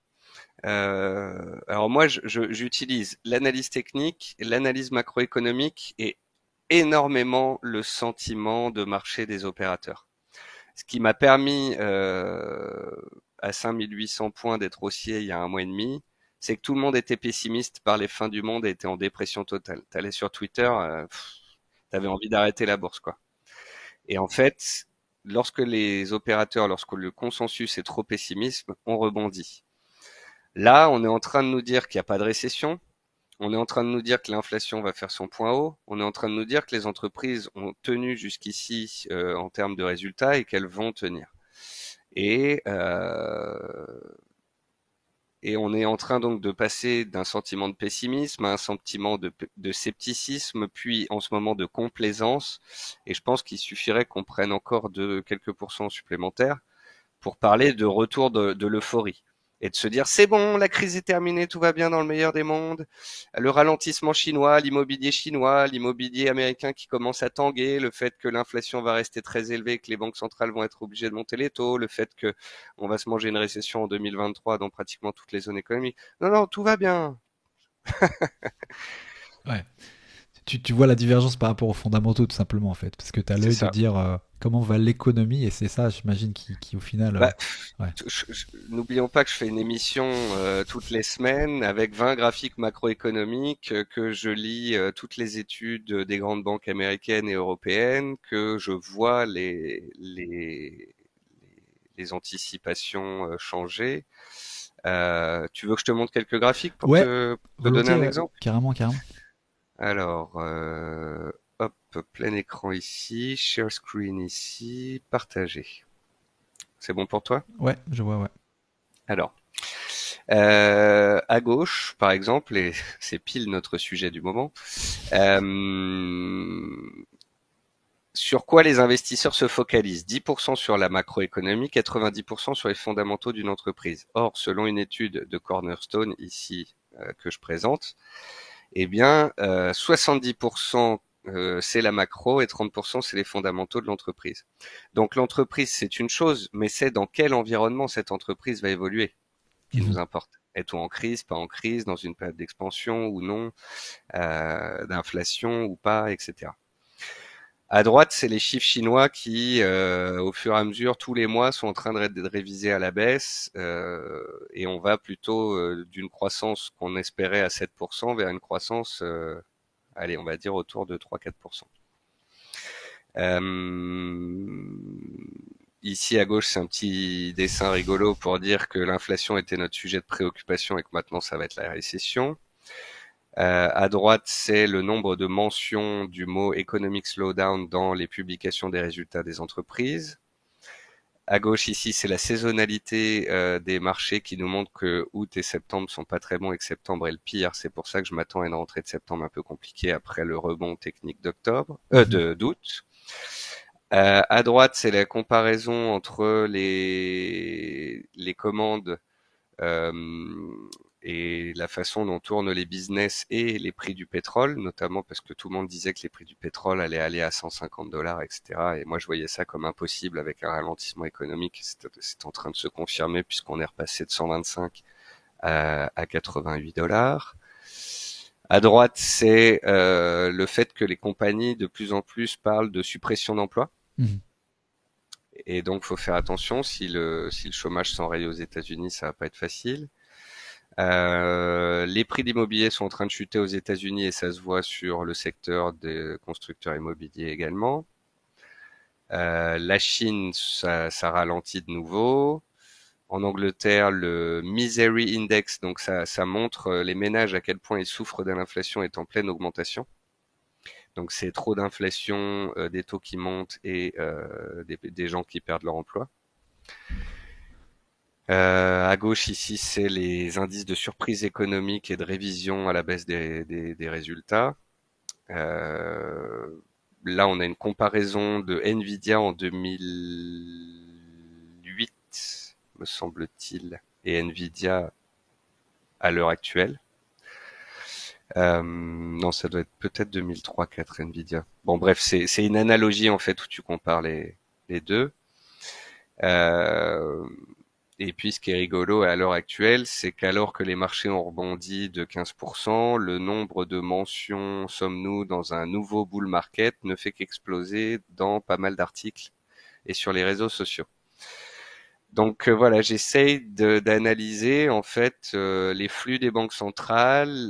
Alors moi, j'utilise l'analyse technique, l'analyse macroéconomique et énormément le sentiment de marché des opérateurs. Ce qui m'a permis à 5800 points d'être haussier il y a un mois et demi, c'est que tout le monde était pessimiste par les fins du monde et était en dépression totale. T'allais sur Twitter, t'avais envie d'arrêter la bourse, quoi. Et en fait, lorsque le consensus est trop pessimiste, on rebondit. Là, on est en train de nous dire qu'il n'y a pas de récession. On est en train de nous dire que l'inflation va faire son point haut. On est en train de nous dire que les entreprises ont tenu jusqu'ici en termes de résultats et qu'elles vont tenir. Et, euh, et on est en train donc de passer d'un sentiment de pessimisme à un sentiment de scepticisme, puis en ce moment de complaisance. Et je pense qu'il suffirait qu'on prenne encore de quelques pourcents supplémentaires pour parler de retour de l'euphorie et de se dire c'est bon, la crise est terminée, tout va bien dans le meilleur des mondes. Le ralentissement chinois, l'immobilier américain qui commence à tanguer, le fait que l'inflation va rester très élevée, que les banques centrales vont être obligées de monter les taux, le fait que on va se manger une récession en 2023 dans pratiquement toutes les zones économiques. Non, non, tout va bien. Ouais. Tu vois la divergence par rapport aux fondamentaux, tout simplement, en fait. Parce que tu as C'est l'œil de ça. dire comment va l'économie, et c'est ça, j'imagine, au final. Bah, Ouais. n'oublions pas que je fais une émission toutes les semaines avec 20 graphiques macroéconomiques, que je lis toutes les études des grandes banques américaines et européennes, que je vois les anticipations changer. Tu veux que je te montre quelques graphiques Ouais, pour te donner volontiers, un ouais. exemple? Carrément, carrément. Alors, hop, plein écran ici, share screen ici, partager. C'est bon pour toi? Ouais, je vois, ouais. Alors, à gauche, par exemple, et c'est pile notre sujet du moment, sur quoi les investisseurs se focalisent? 10% sur la macroéconomie, 90% sur les fondamentaux d'une entreprise. Or, selon une étude de Cornerstone ici que je présente, eh bien, 70% c'est la macro et 30% c'est les fondamentaux de l'entreprise. Donc l'entreprise, c'est une chose, mais c'est dans quel environnement cette entreprise va évoluer qui Mhm. nous importe. Est-on en crise, pas en crise, dans une période d'expansion ou non, d'inflation ou pas, etc. À droite, c'est les chiffres chinois qui, au fur et à mesure, tous les mois, sont en train d'être révisés à la baisse, et on va plutôt d'une croissance qu'on espérait à 7% vers une croissance, allez, on va dire autour de 3-4%. Ici à gauche, c'est un petit dessin rigolo pour dire que l'inflation était notre sujet de préoccupation et que maintenant ça va être la récession. À droite, c'est le nombre de mentions du mot economic slowdown dans les publications des résultats des entreprises. À gauche ici, c'est la saisonnalité des marchés qui nous montre que août et septembre sont pas très bons et que septembre est le pire. C'est pour ça que je m'attends à une rentrée de septembre un peu compliquée après le rebond technique Mhm. d'août. À droite, c'est la comparaison entre les commandes euh, et la façon dont tournent les business et les prix du pétrole, notamment parce que tout le monde disait que les prix du pétrole allaient aller à 150 dollars, etc. Et moi, je voyais ça comme impossible avec un ralentissement économique. C'est en train de se confirmer puisqu'on est repassé de 125 à 88 dollars. À droite, c'est le fait que les compagnies de plus en plus parlent de suppression d'emplois. Mhm. Et donc, faut faire attention. Si le chômage s'enraye aux États-Unis, ça va pas être facile. Les prix d'immobilier sont en train de chuter aux États-Unis et ça se voit sur le secteur des constructeurs immobiliers également. La Chine, ça ralentit de nouveau. En Angleterre, le Misery Index, donc ça montre les ménages à quel point ils souffrent de l'inflation, est en pleine augmentation. Donc c'est trop d'inflation, des taux qui montent et des gens qui perdent leur emploi. À gauche ici, c'est les indices de surprise économique et de révision à la baisse des résultats. Euh, Là, on a une comparaison de Nvidia en 2008, me semble-t-il, et Nvidia à l'heure actuelle. Non, ça doit être peut-être 2003-4 Nvidia. Bon, bref, c'est une analogie en fait où tu compares les deux. Euh, et puis, ce qui est rigolo à l'heure actuelle, c'est qu'alors que les marchés ont rebondi de 15%, le nombre de mentions sommes-nous dans un nouveau bull market ne fait qu'exploser dans pas mal d'articles et sur les réseaux sociaux. Donc voilà, j'essaye d'analyser en fait les flux des banques centrales,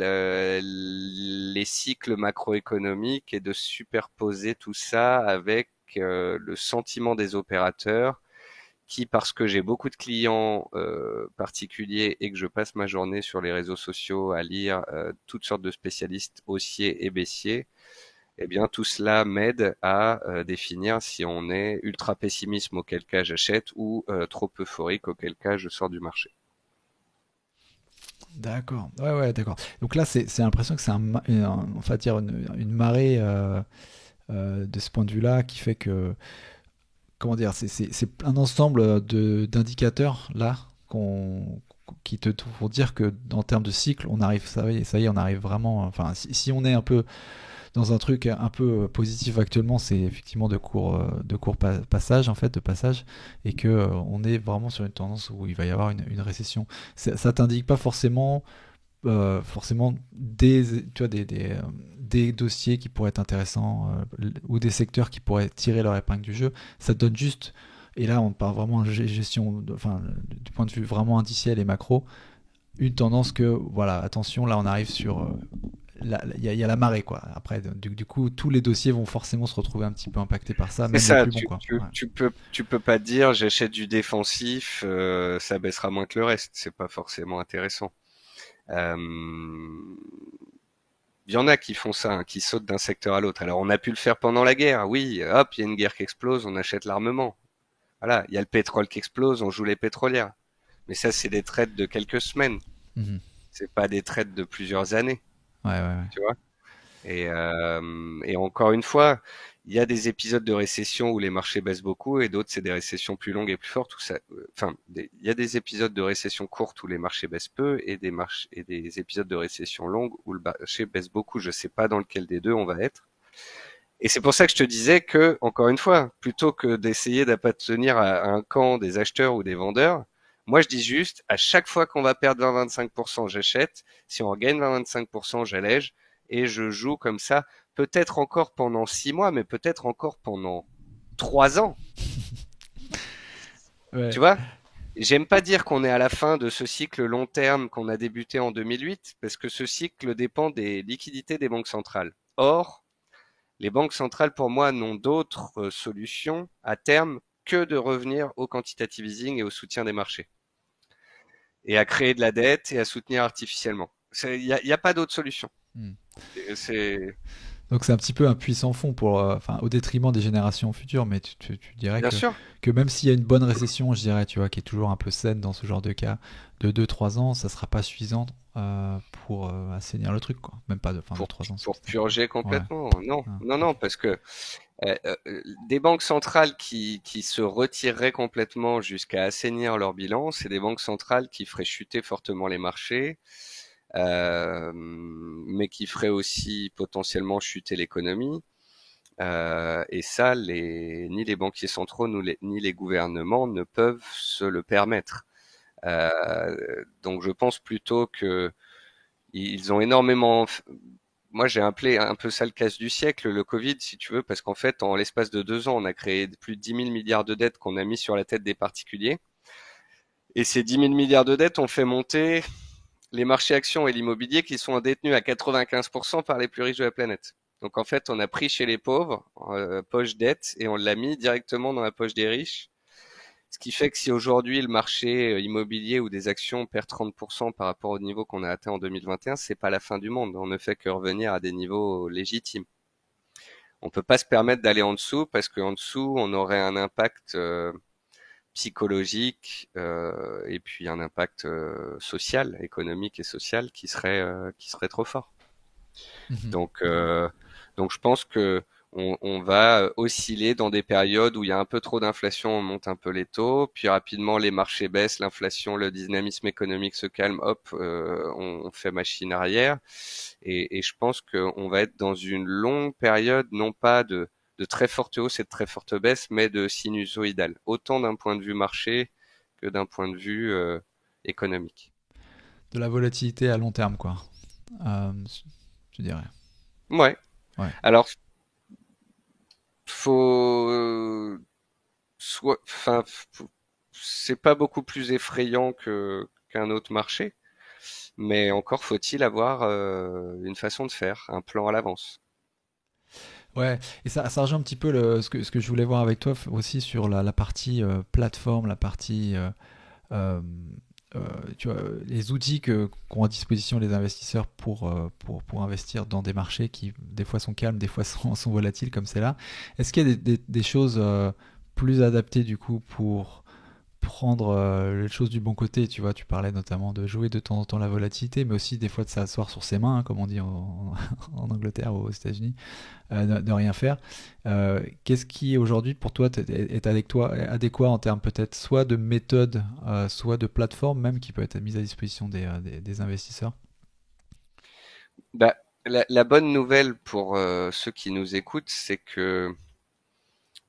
les cycles macroéconomiques et de superposer tout ça avec le sentiment des opérateurs qui, parce que j'ai beaucoup de clients particuliers et que je passe ma journée sur les réseaux sociaux à lire toutes sortes de spécialistes haussiers et baissiers, eh bien tout cela m'aide à définir si on est ultra pessimisme, auquel cas j'achète, ou trop euphorique, auquel cas je sors du marché. D'accord. Ouais, ouais, d'accord. Donc là, c'est l'impression que c'est on va dire une marée de ce point de vue-là qui fait que, comment dire, c'est un ensemble d'indicateurs là qui te font dire que en termes de cycle, on arrive, ça y est, on arrive vraiment. Enfin, si on est un peu dans un truc un peu positif actuellement, c'est effectivement de court passage en fait, de passage, et que on est vraiment sur une tendance où il va y avoir une récession. Ça t'indique pas forcément tu vois, des dossiers qui pourraient être intéressants ou des secteurs qui pourraient tirer leur épingle du jeu. Ça te donne juste, et là on parle vraiment de gestion, enfin, du point de vue vraiment indiciel et macro, une tendance que, voilà, attention, là on arrive sur il y a la marée quoi. Après, du coup, tous les dossiers vont forcément se retrouver un petit peu impactés par ça, C'est même les ça, plus bons quoi. Ouais. tu peux pas dire j'achète du défensif, ça baissera moins que le reste, c'est pas forcément intéressant. Euh, Il y en a qui font ça, hein, qui sautent d'un secteur à l'autre. Alors on a pu le faire pendant la guerre, oui, hop, il y a une guerre qui explose, on achète l'armement. Voilà, il y a le pétrole qui explose, on joue les pétrolières. Mais ça, c'est des trades de quelques semaines. Mhm. C'est pas des trades de plusieurs années, Ouais, ouais, ouais. tu vois. Et encore une fois, il y a des épisodes de récession où les marchés baissent beaucoup et d'autres, c'est des récessions plus longues et plus fortes. Où ça, enfin, il y a des épisodes de récession courte où les marchés baissent peu et et des épisodes de récession longue où le marché baisse beaucoup. Je sais pas dans lequel des deux on va être. Et c'est pour ça que je te disais que, encore une fois, plutôt que d'essayer d'appartenir à un camp des acheteurs ou des vendeurs, moi je dis juste, à chaque fois qu'on va perdre 20-25%, j'achète. Si on regagne 20-25%, j'allège. Et je joue comme ça, peut-être encore pendant 6 mois, mais peut-être encore pendant 3 ans. Tu Ouais. vois? J'aime pas dire qu'on est à la fin de ce cycle long terme qu'on a débuté en 2008, parce que ce cycle dépend des liquidités des banques centrales. Or, les banques centrales, pour moi, n'ont d'autre solution à terme que de revenir au quantitative easing et au soutien des marchés, et à créer de la dette et à soutenir artificiellement. Il y a pas d'autre solution. Hmm. C'est Donc c'est un petit peu un puissant fond pour, enfin, au détriment des générations futures, mais tu dirais bien sûr. que même s'il y a une bonne récession, je dirais, tu vois, qui est toujours un peu saine dans ce genre de cas, de 2-3 ans, ça sera pas suffisant pour assainir le truc, quoi. Même pas de, enfin, de pour 3 ans, c'est pour peut-être un peu. purger Ouais. complètement. Non, Ah, non, ok. non, parce que des banques centrales qui se retireraient complètement jusqu'à assainir leur bilan, c'est des banques centrales qui feraient chuter fortement les marchés, mais qui feraient aussi potentiellement chuter l'économie. Et ça, ni les banquiers centraux ni les gouvernements ne peuvent se le permettre. Donc je pense plutôt que ils ont énormément. Moi, j'ai appelé un peu ça le casse du siècle, le Covid, si tu veux, parce qu'en fait, en l'espace de 2 ans, on a créé plus de 10 000 milliards de dettes qu'on a mis sur la tête des particuliers. Et ces 10 000 milliards de dettes ont fait monter les marchés actions et l'immobilier qui sont détenus à 95% par les plus riches de la planète. Donc en fait, on a pris chez les pauvres, poche dette, et on l'a mis directement dans la poche des riches. Ce qui fait que si aujourd'hui le marché immobilier ou des actions perd 30% par rapport au niveau qu'on a atteint en 2021, c'est pas la fin du monde. On ne fait que revenir à des niveaux légitimes. On peut pas se permettre d'aller en dessous parce qu'en dessous, on aurait un impact psychologique et puis un impact social, économique et social qui serait trop fort. Mhm. Donc, euh, donc je pense que on va osciller dans des périodes où il y a un peu trop d'inflation, on monte un peu les taux, puis rapidement les marchés baissent, l'inflation, le dynamisme économique se calme, hop, on fait machine arrière. Et je pense qu'on va être dans une longue période, non pas de très forte hausse et de très forte baisse, mais de sinusoïdale, autant d'un point de vue marché que d'un point de vue économique. De la volatilité à long terme, quoi. Euh, je dirais. Ouais. Ouais. Alors, faut enfin, c'est pas beaucoup plus effrayant que qu'un autre marché, mais encore faut-il avoir une façon de faire, un plan à l'avance. Ouais, et ça rejoint un petit peu ce que je voulais voir avec toi aussi sur la partie plateforme, la partie euh, euh, tu vois, les outils qu'ont à disposition les investisseurs pour investir dans des marchés qui des fois sont calmes, des fois sont volatiles comme c'est là. Est-ce qu'il y a des choses plus adaptées du coup pour prendre les choses du bon côté, tu vois, tu parlais notamment de jouer de temps en temps la volatilité, mais aussi des fois de s'asseoir sur ses mains, hein, comme on dit en Angleterre ou aux États-Unis, de rien faire. Qu'est-ce qui aujourd'hui pour toi est adéquat en termes peut-être soit de méthode, soit de plateforme même qui peut être mise à disposition des investisseurs? Bah, la bonne nouvelle pour ceux qui nous écoutent, c'est que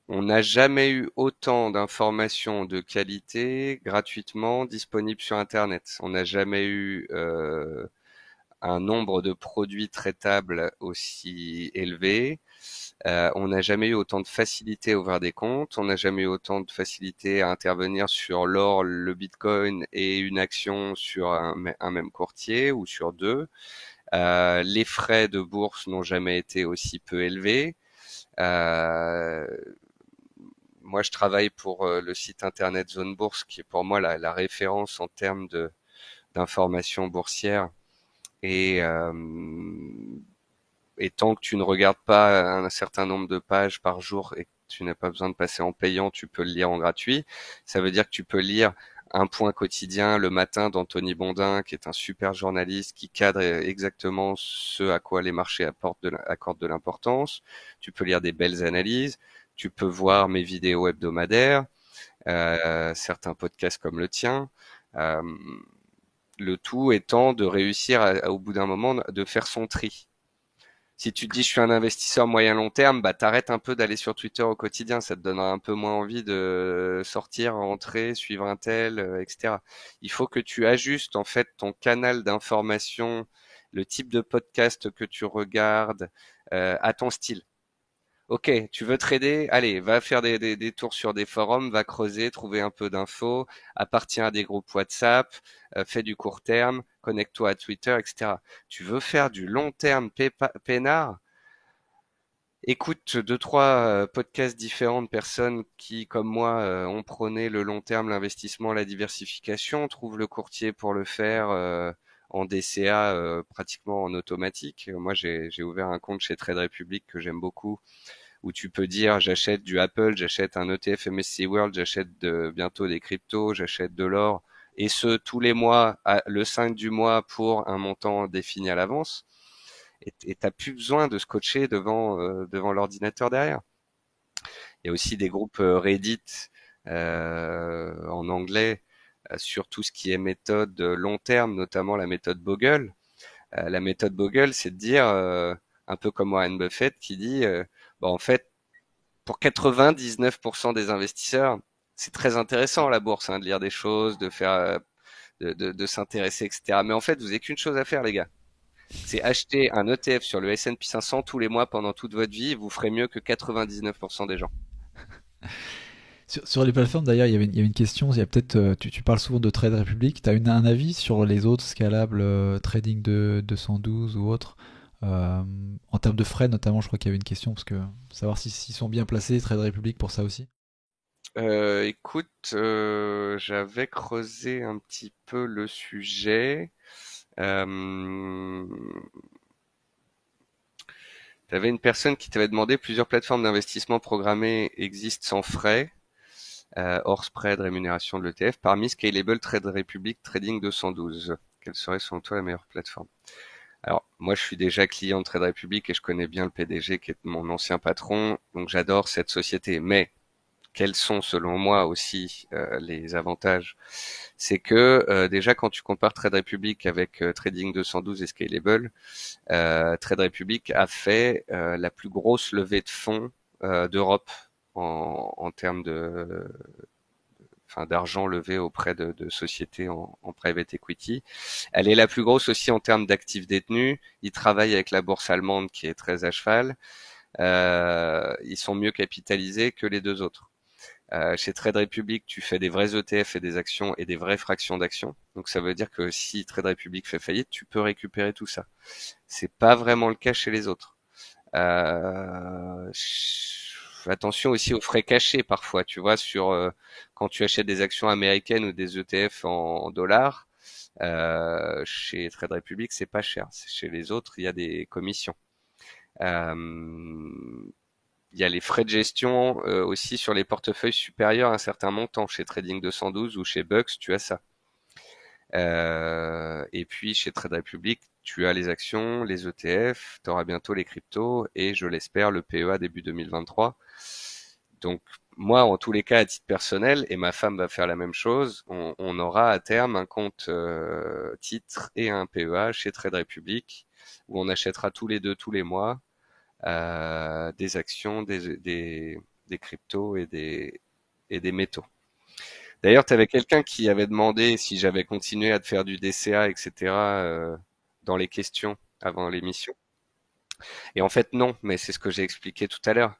on n'a jamais eu autant d'informations de qualité gratuitement disponibles sur Internet. On n'a jamais eu un nombre de produits traitables aussi élevé. On n'a jamais eu autant de facilité à ouvrir des comptes. On n'a jamais eu autant de facilité à intervenir sur l'or, le Bitcoin et une action sur un même courtier ou sur deux. Les frais de bourse n'ont jamais été aussi peu élevés. Euh, Moi, je travaille pour le site internet Zone Bourse, qui est pour moi la référence en termes de d'information boursière. Et, euh, et tant que tu ne regardes pas un certain nombre de pages par jour et que tu n'as pas besoin de passer en payant, tu peux le lire en gratuit. Ça veut dire que tu peux lire un point quotidien le matin d'Anthony Bondin, qui est un super journaliste qui cadre exactement ce à quoi les marchés accordent de l'importance. Tu peux lire des belles analyses. Tu peux voir mes vidéos hebdomadaires, certains podcasts comme le tien. Euh, le tout étant de réussir au bout d'un moment de faire son tri. Si tu te dis je suis un investisseur moyen long terme, bah t'arrêtes un peu d'aller sur Twitter au quotidien, ça te donnera un peu moins envie de sortir, rentrer, suivre un tel, etc. Il faut que tu ajustes en fait ton canal d'information, le type de podcast que tu regardes, à ton style. Ok, tu veux trader? Allez, va faire des tours sur des forums, va creuser, trouver un peu d'infos, appartiens à des groupes WhatsApp, fais du court terme, connecte-toi à Twitter, etc. Tu veux faire du long terme peinard? Écoute deux, trois podcasts différents de personnes qui, comme moi, ont prôné le long terme, l'investissement, la diversification, trouve le courtier pour le faire en DCA pratiquement en automatique. Moi, j'ai ouvert un compte chez Trade Republic que j'aime beaucoup où tu peux dire j'achète du Apple, j'achète un ETF MSCI World, j'achète bientôt des cryptos, j'achète de l'or, et ce tous les mois, le 5 du mois pour un montant défini à l'avance. Et t'as plus besoin de scotcher devant l'ordinateur derrière. Il y a aussi des groupes Reddit en anglais sur tout ce qui est méthode long terme, notamment la méthode Bogle. La méthode Bogle, c'est de dire, un peu comme Warren Buffett qui dit, bah, en fait, pour 99% des investisseurs, c'est très intéressant la bourse, hein, de lire des choses, de faire, de s'intéresser, etc. Mais en fait, vous n'avez qu'une chose à faire, les gars. C'est acheter un ETF sur le S&P 500 tous les mois pendant toute votre vie, vous ferez mieux que 99% des gens. Sur les plateformes, d'ailleurs, il y avait une question. Il y a peut-être, tu parles souvent de Trade Republic. Tu as un avis sur les autres scalables, Trading de 212 ou autres en termes de frais, notamment, je crois qu'il y avait une question, parce que savoir s'ils sont bien placés, Trade Republic, pour ça aussi. Écoute, j'avais creusé un petit peu le sujet. Euh, T'avais une personne qui t'avait demandé plusieurs plateformes d'investissement programmées existent sans frais, hors spread, rémunération de l'ETF, parmi Scalable, Trade Republic, Trading 212. Quelle serait selon toi la meilleure plateforme? Alors, moi, je suis déjà client de Trade Republic et je connais bien le PDG qui est mon ancien patron, donc j'adore cette société. Mais quels sont, selon moi aussi, les avantages? C'est que déjà, quand tu compares Trade Republic avec Trading 212 et Scalable, Trade Republic a fait la plus grosse levée de fonds d'Europe en termes d'argent levé auprès de sociétés en private equity. Elle est la plus grosse aussi en termes d'actifs détenus. Ils travaillent avec la bourse allemande qui est très à cheval. Ils sont mieux capitalisés que les deux autres. Chez Trade Republic, tu fais des vrais ETF et des actions et des vraies fractions d'actions. Donc ça veut dire que si Trade Republic fait faillite, tu peux récupérer tout ça. C'est pas vraiment le cas chez les autres. Attention aussi aux frais cachés parfois, tu vois, quand tu achètes des actions américaines ou des ETF en dollars, chez Trade Republic, c'est pas cher. Chez les autres, il y a des commissions. Euh, il y a les frais de gestion aussi sur les portefeuilles supérieurs à un certain montant. Chez Trading 212 ou chez Bucks, tu as ça. Et puis chez Trade Republic, tu as les actions, les ETF, tu auras bientôt les cryptos et je l'espère le PEA début 2023. Donc moi, en tous les cas, à titre personnel, et ma femme va faire la même chose, on aura à terme un compte titre et un PEA chez Trade Republic où on achètera tous les deux tous les mois des actions, des cryptos et des métaux. D'ailleurs, tu avais quelqu'un qui avait demandé si j'avais continué à te faire du DCA, etc. Dans les questions avant l'émission. Et en fait, non, mais c'est ce que j'ai expliqué tout à l'heure.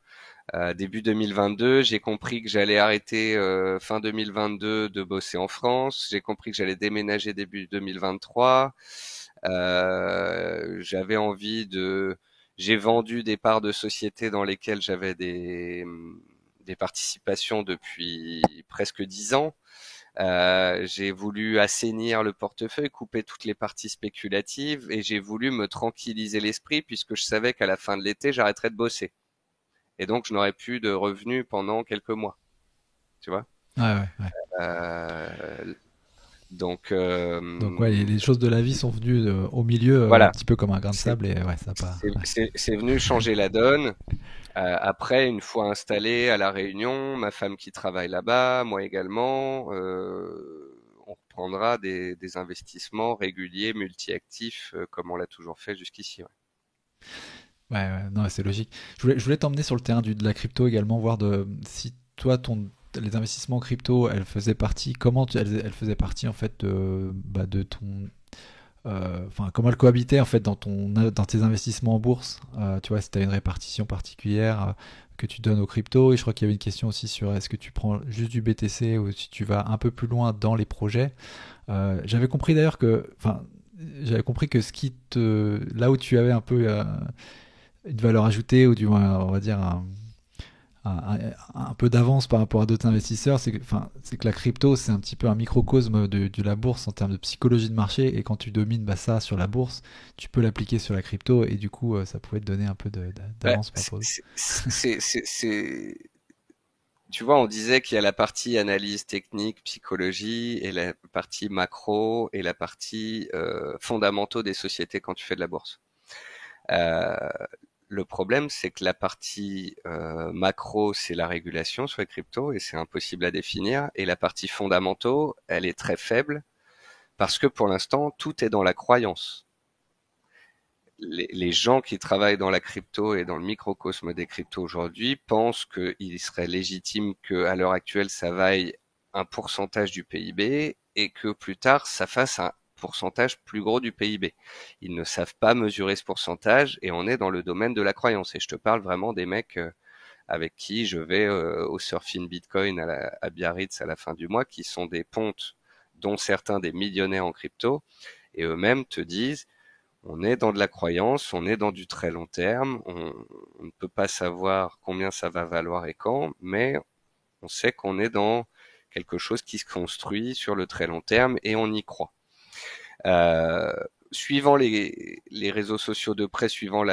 Début 2022, j'ai compris que j'allais arrêter fin 2022 de bosser en France. J'ai compris que j'allais déménager début 2023. J'avais envie de... J'ai vendu des parts de sociétés dans lesquelles j'avais des participations depuis presque 10 ans. J'ai voulu assainir le portefeuille, couper toutes les parties spéculatives et j'ai voulu me tranquilliser l'esprit puisque je savais qu'à la fin de l'été, j'arrêterais de bosser. Et donc, je n'aurais plus de revenus pendant quelques mois. Tu vois? Ouais, ouais, ouais. Euh, donc, Donc ouais, les choses de la vie sont venues au milieu, un voilà. petit peu comme un grain de C'est sable, et ouais, ça pas. Ouais. c'est venu changer la donne. Après, une fois installé à La Réunion, ma femme qui travaille là-bas, moi également, on reprendra des investissements réguliers, multi-actifs, comme on l'a toujours fait jusqu'ici. Ouais. Ouais, ouais, non, c'est logique. Je voulais t'emmener sur le terrain de la crypto également, voir si toi, les investissements crypto, elles faisaient partie, elles faisaient partie en fait de ton, enfin, comment elles cohabitaient en fait dans tes investissements en bourse. Tu vois, si tu as une répartition particulière que tu donnes aux cryptos. Et je crois qu'il y avait une question aussi sur est-ce que tu prends juste du BTC ou si tu vas un peu plus loin dans les projets. J'avais compris d'ailleurs j'avais compris que là où tu avais un peu une valeur ajoutée ou du moins, on va dire, un peu d'avance par rapport à d'autres investisseurs, c'est que la crypto, c'est un petit peu un microcosme de la bourse en termes de psychologie de marché. Et quand tu domines ça sur la bourse, tu peux l'appliquer sur la crypto. Et du coup, ça pouvait te donner un peu Bah, d'avance par rapport aux autres. tu vois, on disait qu'il y a la partie analyse technique, psychologie, et la partie macro, et la partie fondamentaux des sociétés quand tu fais de la bourse. Euh, le problème, c'est que la partie macro, c'est la régulation sur les cryptos, et c'est impossible à définir. Et la partie fondamentaux, elle est très faible, parce que pour l'instant, tout est dans la croyance. Les gens qui travaillent dans la crypto et dans le microcosme des cryptos aujourd'hui pensent qu'il serait légitime qu'à l'heure actuelle, ça vaille un pourcentage du PIB et que plus tard, ça fasse un pourcentage plus gros du PIB. Ils ne savent pas mesurer ce pourcentage et on est dans le domaine de la croyance. Et je te parle vraiment des mecs avec qui je vais au Surfing Bitcoin à Biarritz à la fin du mois, qui sont des pontes, dont certains des millionnaires en crypto, et eux-mêmes te disent on est dans de la croyance, on est dans du très long terme, on ne peut pas savoir combien ça va valoir et quand, mais on sait qu'on est dans quelque chose qui se construit sur le très long terme et on y croit. Euh, suivant les réseaux sociaux de près, suivant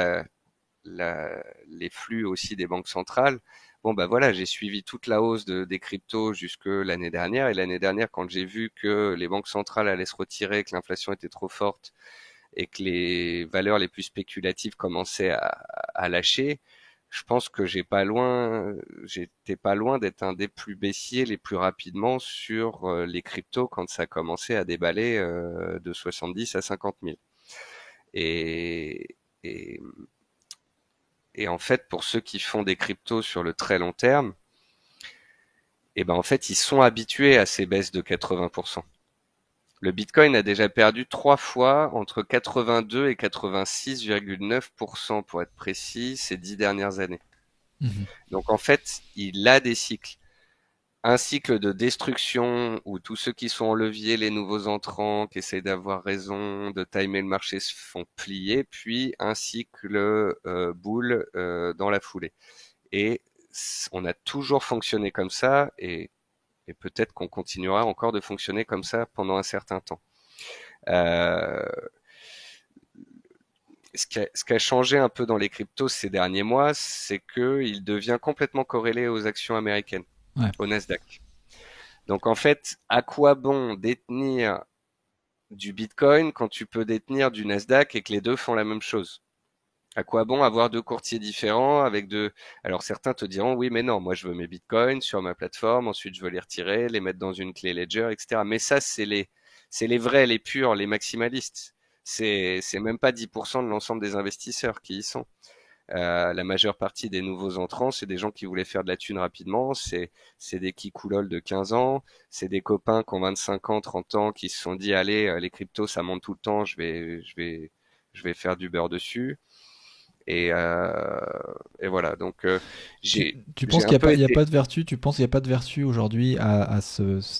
les flux aussi des banques centrales, bon bah voilà, j'ai suivi toute la hausse des cryptos jusque l'année dernière, et l'année dernière quand j'ai vu que les banques centrales allaient se retirer, que l'inflation était trop forte, et que les valeurs les plus spéculatives commençaient à lâcher, je pense que j'étais pas loin d'être un des plus baissiers les plus rapidement sur les cryptos quand ça a commencé à déballer de 70 à 50 000. Et, et, et en fait, pour ceux qui font des cryptos sur le très long terme, et ben en fait, ils sont habitués à ces baisses de 80%. Le Bitcoin a déjà perdu 3 fois entre 82 et 86,9% pour être précis ces 10 dernières années. Mhm. Donc en fait, il a des cycles. Un cycle de destruction où tous ceux qui sont en levier, les nouveaux entrants, qui essayent d'avoir raison, de timer le marché, se font plier, puis un cycle boule dans la foulée. Et on a toujours fonctionné comme ça, et peut-être qu'on continuera encore de fonctionner comme ça pendant un certain temps. Euh, ce qui a changé un peu dans les cryptos ces derniers mois, c'est qu'il devient complètement corrélé aux actions américaines, Ouais. au Nasdaq. Donc en fait, à quoi bon détenir du Bitcoin quand tu peux détenir du Nasdaq et que les deux font la même chose? À quoi bon avoir deux courtiers différents avec deux... Alors certains te diront, oui, mais non, moi je veux mes Bitcoins sur ma plateforme, ensuite je veux les retirer, les mettre dans une clé Ledger, etc. Mais ça, c'est les vrais, les purs, les maximalistes. C'est même pas 10% de l'ensemble des investisseurs qui y sont. La majeure partie des nouveaux entrants, c'est des gens qui voulaient faire de la thune rapidement, c'est des kikoulols de 15 ans, c'est des copains qui ont 25 ans, 30 ans, qui se sont dit, allez, les cryptos, ça monte tout le temps, je vais faire du beurre dessus. Et voilà. Donc, Tu, j'ai, tu j'ai penses un qu'il n'y a peu pas, il y a été. pas de vertu, tu penses qu'il n'y a pas de vertu aujourd'hui à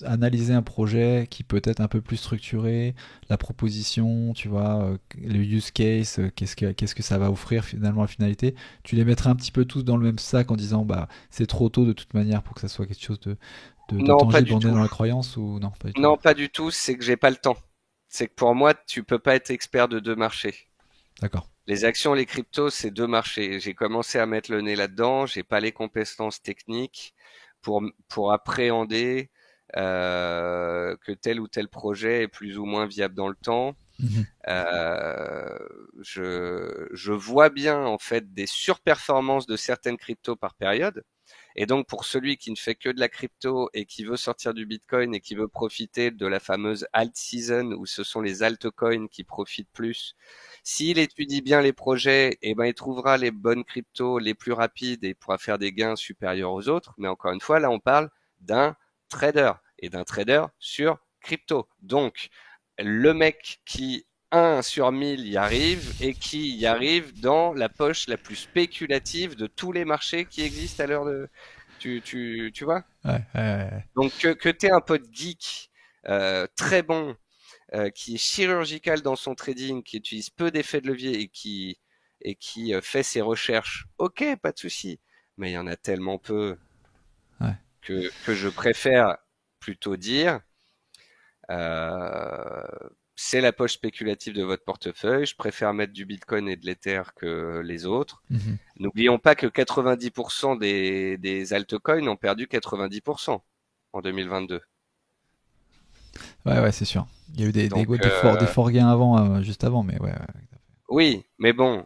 analyser un projet qui peut être un peu plus structuré, la proposition, tu vois, le use case, qu'est-ce que ça va offrir finalement la finalité. Tu les mettrais un petit peu tous dans le même sac en disant bah c'est trop tôt de toute manière pour que ça soit quelque chose de Non, pas tangible, du on est tout. dans la croyance ou non, pas du tout. Non, pas du tout. C'est que j'ai pas le temps. C'est que pour moi, tu peux pas être expert de deux marchés. D'accord. Les actions, les cryptos, c'est deux marchés. J'ai commencé à mettre le nez là-dedans. J'ai pas les compétences techniques pour appréhender que tel ou tel projet est plus ou moins viable dans le temps. Mhm. Euh, je vois bien en fait des surperformances de certaines cryptos par période. Et donc pour celui qui ne fait que de la crypto et qui veut sortir du Bitcoin et qui veut profiter de la fameuse alt season où ce sont les altcoins qui profitent plus, s'il étudie bien les projets, eh ben il trouvera les bonnes cryptos les plus rapides et il pourra faire des gains supérieurs aux autres. Mais encore une fois, là on parle d'un trader et d'un trader sur crypto. Donc le mec qui 1 sur 1000 y arrive et qui y arrive dans la poche la plus spéculative de tous les marchés qui existent à l'heure de... Tu vois? Ouais, ouais, ouais, ouais. Donc que tu un pote geek très bon, qui est chirurgical dans son trading, qui utilise peu d'effets de levier et qui fait ses recherches, ok, pas de souci. Mais il y en a tellement peu Ouais. que je préfère plutôt dire Euh, c'est la poche spéculative de votre portefeuille. Je préfère mettre du Bitcoin et de l'Ether que les autres. Mhm. N'oublions pas que 90% des altcoins ont perdu 90% en 2022. Ouais, ouais, c'est sûr. Il y a eu Donc des forts gains avant, juste avant, mais ouais. Ouais. oui, mais bon,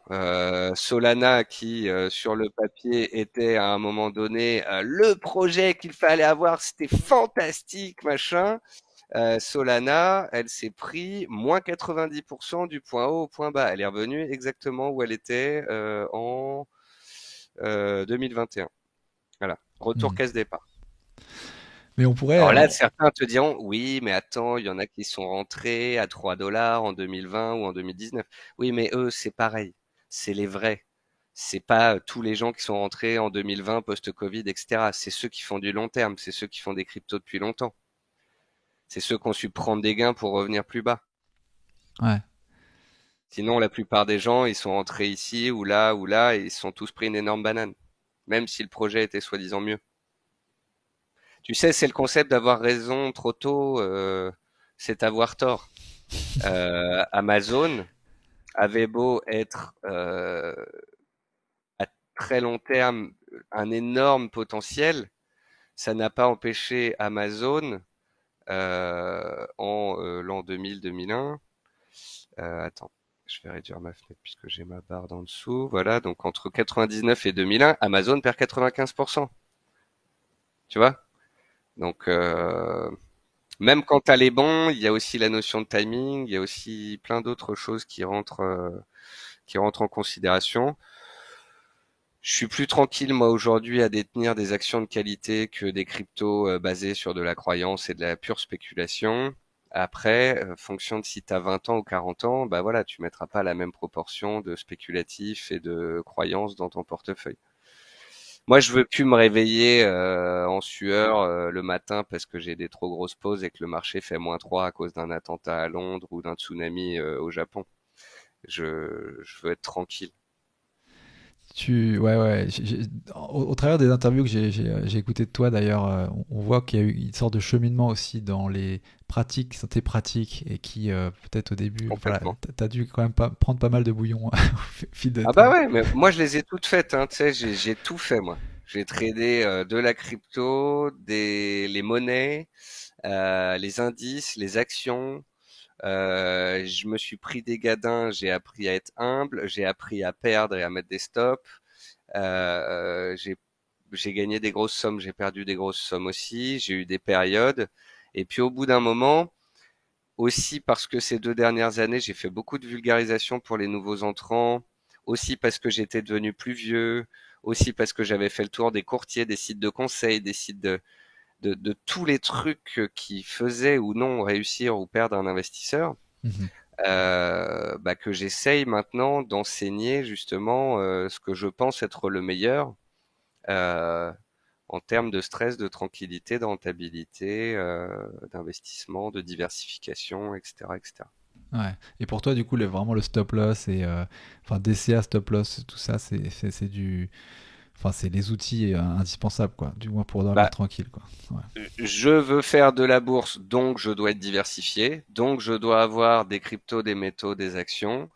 Solana qui sur le papier était à un moment donné le projet qu'il fallait avoir, c'était fantastique, machin. Solana, elle s'est pris moins 90% du point haut au point bas. Elle est revenue exactement où elle était en 2021. Voilà, retour Mhm. caisse départ. Mais on pourrait, Alors là, certains te diront, oui, mais attends, il y en a qui sont rentrés à 3 dollars en 2020 ou en 2019. Oui, mais eux, c'est pareil. C'est les vrais. C'est pas tous les gens qui sont rentrés en 2020 post-Covid, etc. C'est ceux qui font du long terme. C'est ceux qui font des cryptos depuis longtemps. C'est ceux qui ont su prendre des gains pour revenir plus bas. ouais. Sinon, la plupart des gens, ils sont rentrés ici ou là, et ils se sont tous pris une énorme banane. Même si le projet était soi-disant mieux. Tu sais, c'est le concept d'avoir raison trop tôt, c'est avoir tort. Amazon avait beau être à très long terme un énorme potentiel, ça n'a pas empêché Amazon en l'an 2000-2001. Attends, Je vais réduire ma fenêtre puisque j'ai ma barre d'en dessous. Voilà, donc entre 99 et 2001, Amazon perd 95%. Tu vois? Donc, même quand t'as les bons, il y a aussi la notion de timing, il y a aussi plein d'autres choses qui rentrent en considération. Je suis plus tranquille, moi, aujourd'hui, à détenir des actions de qualité que des cryptos basés sur de la croyance et de la pure spéculation. Après, fonction de si tu as 20 ans ou 40 ans, bah voilà, tu mettras pas la même proportion de spéculatif et de croyance dans ton portefeuille. Moi, je veux plus me réveiller en sueur le matin parce que j'ai des trop grosses pauses et que le marché fait -3 à cause d'un attentat à Londres ou d'un tsunami au Japon. Je veux être tranquille. Ouais, ouais. Au travers des interviews que j'ai écoutées de toi, d'ailleurs, on voit qu'il y a eu une sorte de cheminement aussi dans les pratiques, tes pratiques, et qui, peut-être au début, voilà, Complètement. t'as dû quand même pas, prendre pas mal de bouillon au fil de Ah bah temps. ouais, mais moi je les ai toutes faites, hein, tu sais, j'ai tout fait moi. J'ai tradé de la crypto, les monnaies, les indices, les actions. Je me suis pris des gadins, j'ai appris à être humble, j'ai appris à perdre et à mettre des stops. J'ai gagné des grosses sommes, j'ai perdu des grosses sommes aussi. J'ai eu des périodes. Et puis au bout d'un moment, aussi parce que ces 2 dernières années, j'ai fait beaucoup de vulgarisation pour les nouveaux entrants, aussi parce que j'étais devenu plus vieux, aussi parce que j'avais fait le tour des courtiers, des sites de conseil, des sites de tous les trucs qui faisaient ou non réussir ou perdre un investisseur, Mhm. bah, que j'essaye maintenant d'enseigner justement ce que je pense être le meilleur euh, en termes de stress, de tranquillité, de rentabilité, d'investissement, de diversification, etc., etc. Ouais. Et pour toi, du coup, vraiment le stop loss et enfin DCA, stop loss, tout ça, c'est du, enfin c'est les outils indispensables, quoi. Du moins pour dormir Bah, tranquille, quoi. Ouais. je veux faire de la bourse, donc je dois être diversifié, donc je dois avoir des cryptos, des métaux, des actions.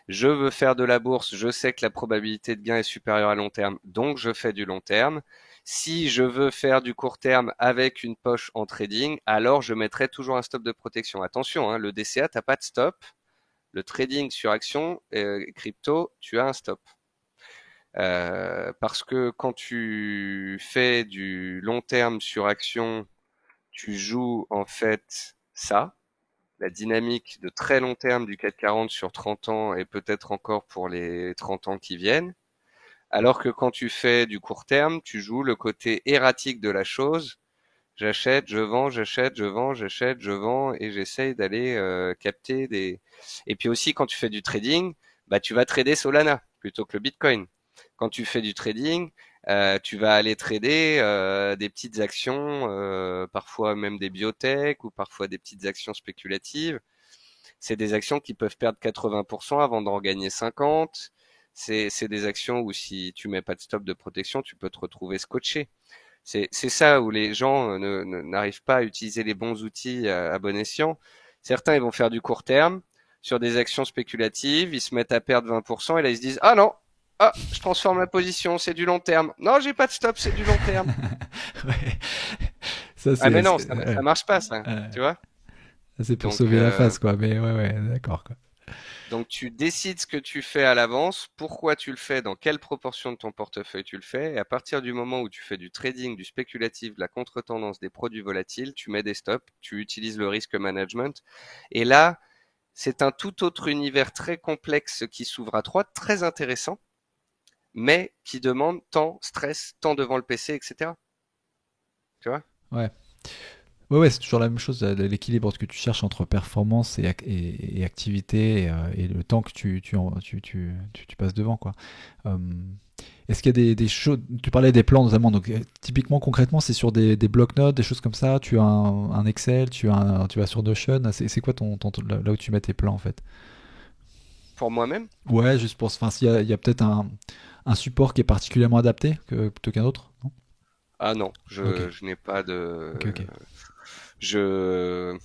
Je veux faire de la bourse, je sais que la probabilité de gain est supérieure à long terme, donc je fais du long terme. Si je veux faire du court terme avec une poche en trading, alors je mettrai toujours un stop de protection. Attention, hein, le DCA, t'as pas de stop. Le trading sur action, crypto, tu as un stop. Parce que quand tu fais du long terme sur action, tu joues en fait ça, la dynamique de très long terme du CAC 40 sur 30 ans et peut-être encore pour les 30 ans qui viennent. Alors que quand tu fais du court terme, tu joues le côté erratique de la chose. J'achète, je vends, j'achète, je vends, j'achète, je vends et j'essaye d'aller capter des. Et puis aussi quand tu fais du trading, bah tu vas trader Solana plutôt que le Bitcoin. Quand tu fais du trading, tu vas aller trader des petites actions, parfois même des biotech ou parfois des petites actions spéculatives. C'est des actions qui peuvent perdre 80% avant d'en gagner 50. C'est des actions où si tu mets pas de stop de protection, tu peux te retrouver scotché. C'est ça où les gens n'arrivent pas à utiliser les bons outils à bon escient. Certains, ils vont faire du court terme sur des actions spéculatives, ils se mettent à perdre 20% et là ils se disent ah non, ah je transforme la position, c'est du long terme. Non, j'ai pas de stop, c'est du long terme. Ouais. Ça Ah mais c'est, non, ça marche pas ça, ouais. tu vois. Ça, c'est pour Donc sauver la face, quoi. Mais ouais, ouais, d'accord, quoi. donc tu décides ce que tu fais à l'avance, pourquoi tu le fais, dans quelle proportion de ton portefeuille tu le fais, et à partir du moment où tu fais du trading, du spéculatif, de la contre-tendance, des produits volatiles, tu mets des stops, tu utilises le risque management. Et là, c'est un tout autre univers très complexe qui s'ouvre à toi, très intéressant, mais qui demande temps, stress, temps devant le PC, etc. Tu vois? Ouais. Ouais, ouais, c'est toujours la même chose, l'équilibre que tu cherches entre performance et activité et le temps que tu passes devant, quoi. Euh, Est-ce qu'il y a des choses, tu parlais des plans notamment, donc typiquement concrètement c'est sur des bloc-notes, des choses comme ça, tu as un Excel, tu vas sur Notion, c'est quoi là où tu mets tes plans en fait? Pour moi-même? Ouais, juste pour, enfin il y a peut-être un support qui est particulièrement adapté plutôt qu'un autre, non? Ah non, Ok, je n'ai pas ok, de. ok. Je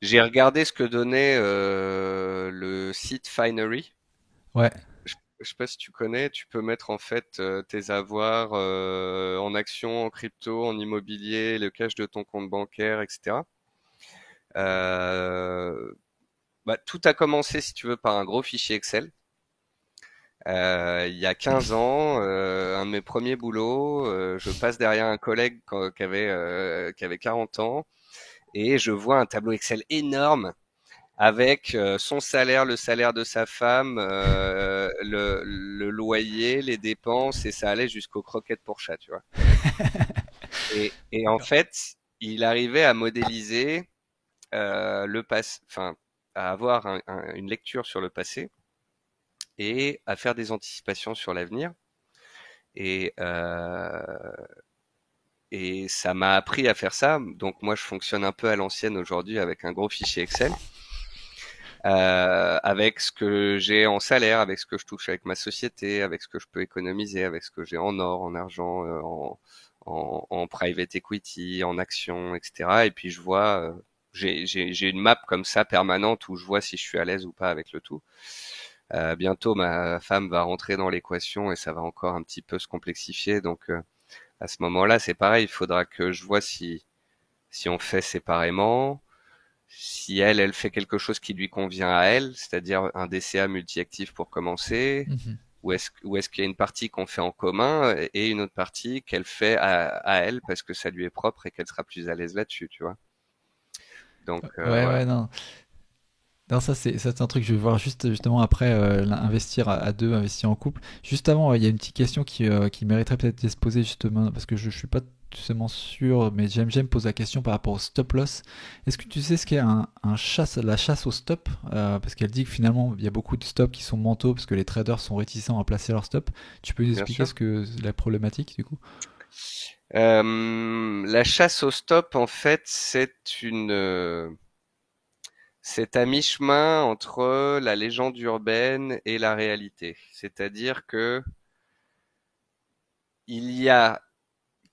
J'ai regardé ce que donnait le site Finery. Ouais, Je sais pas si tu connais, tu peux mettre en fait tes avoirs en actions, en crypto, en immobilier, le cash de ton compte bancaire, etc. Euh, Bah, tout a commencé, si tu veux, par un gros fichier Excel. Il y a 15 ans, un de mes premiers boulots, je passe derrière un collègue qui avait 40 ans et je vois un tableau Excel énorme avec son salaire, le salaire de sa femme, le loyer, les dépenses, et ça allait jusqu'aux croquettes pour chat, tu vois. Et en D'accord. fait, il arrivait à modéliser le passé, enfin, à avoir une lecture sur le passé et à faire des anticipations sur l'avenir. Et, et ça m'a appris à faire ça. Donc moi, je fonctionne un peu à l'ancienne aujourd'hui avec un gros fichier Excel, avec ce que j'ai en salaire, avec ce que je touche avec ma société, avec ce que je peux économiser, avec ce que j'ai en or, en argent, en private equity, en actions, etc. Et puis je vois, j'ai une map comme ça permanente où je vois si je suis à l'aise ou pas avec le tout. Bientôt, ma femme va rentrer dans l'équation et ça va encore un petit peu se complexifier. Donc à ce moment-là, c'est pareil, il faudra que je vois si on fait séparément, si elle fait quelque chose qui lui convient à elle, c'est-à-dire un DCA multi-actif pour commencer, Mhm. ou est-ce qu'il y a une partie qu'on fait en commun et une autre partie qu'elle fait à elle parce que ça lui est propre et qu'elle sera plus à l'aise là-dessus, tu vois. Donc Ouais, voilà. ouais, non. Non, ça, c'est un truc que je vais voir juste justement après investir à deux, investir en couple. Juste avant, il y a une petite question qui mériterait peut-être de se poser justement parce que je suis pas totalement sûr, mais j'aime poser la question par rapport au stop loss. Est-ce que tu sais ce qu'est la chasse au stop? Parce qu'elle dit que finalement il y a beaucoup de stops qui sont mentaux parce que les traders sont réticents à placer leur stop. Tu peux nous Bien expliquer sûr. ce que la problématique du coup? La chasse au stop, en fait, c'est à mi-chemin entre la légende urbaine et la réalité. C'est-à-dire que il y a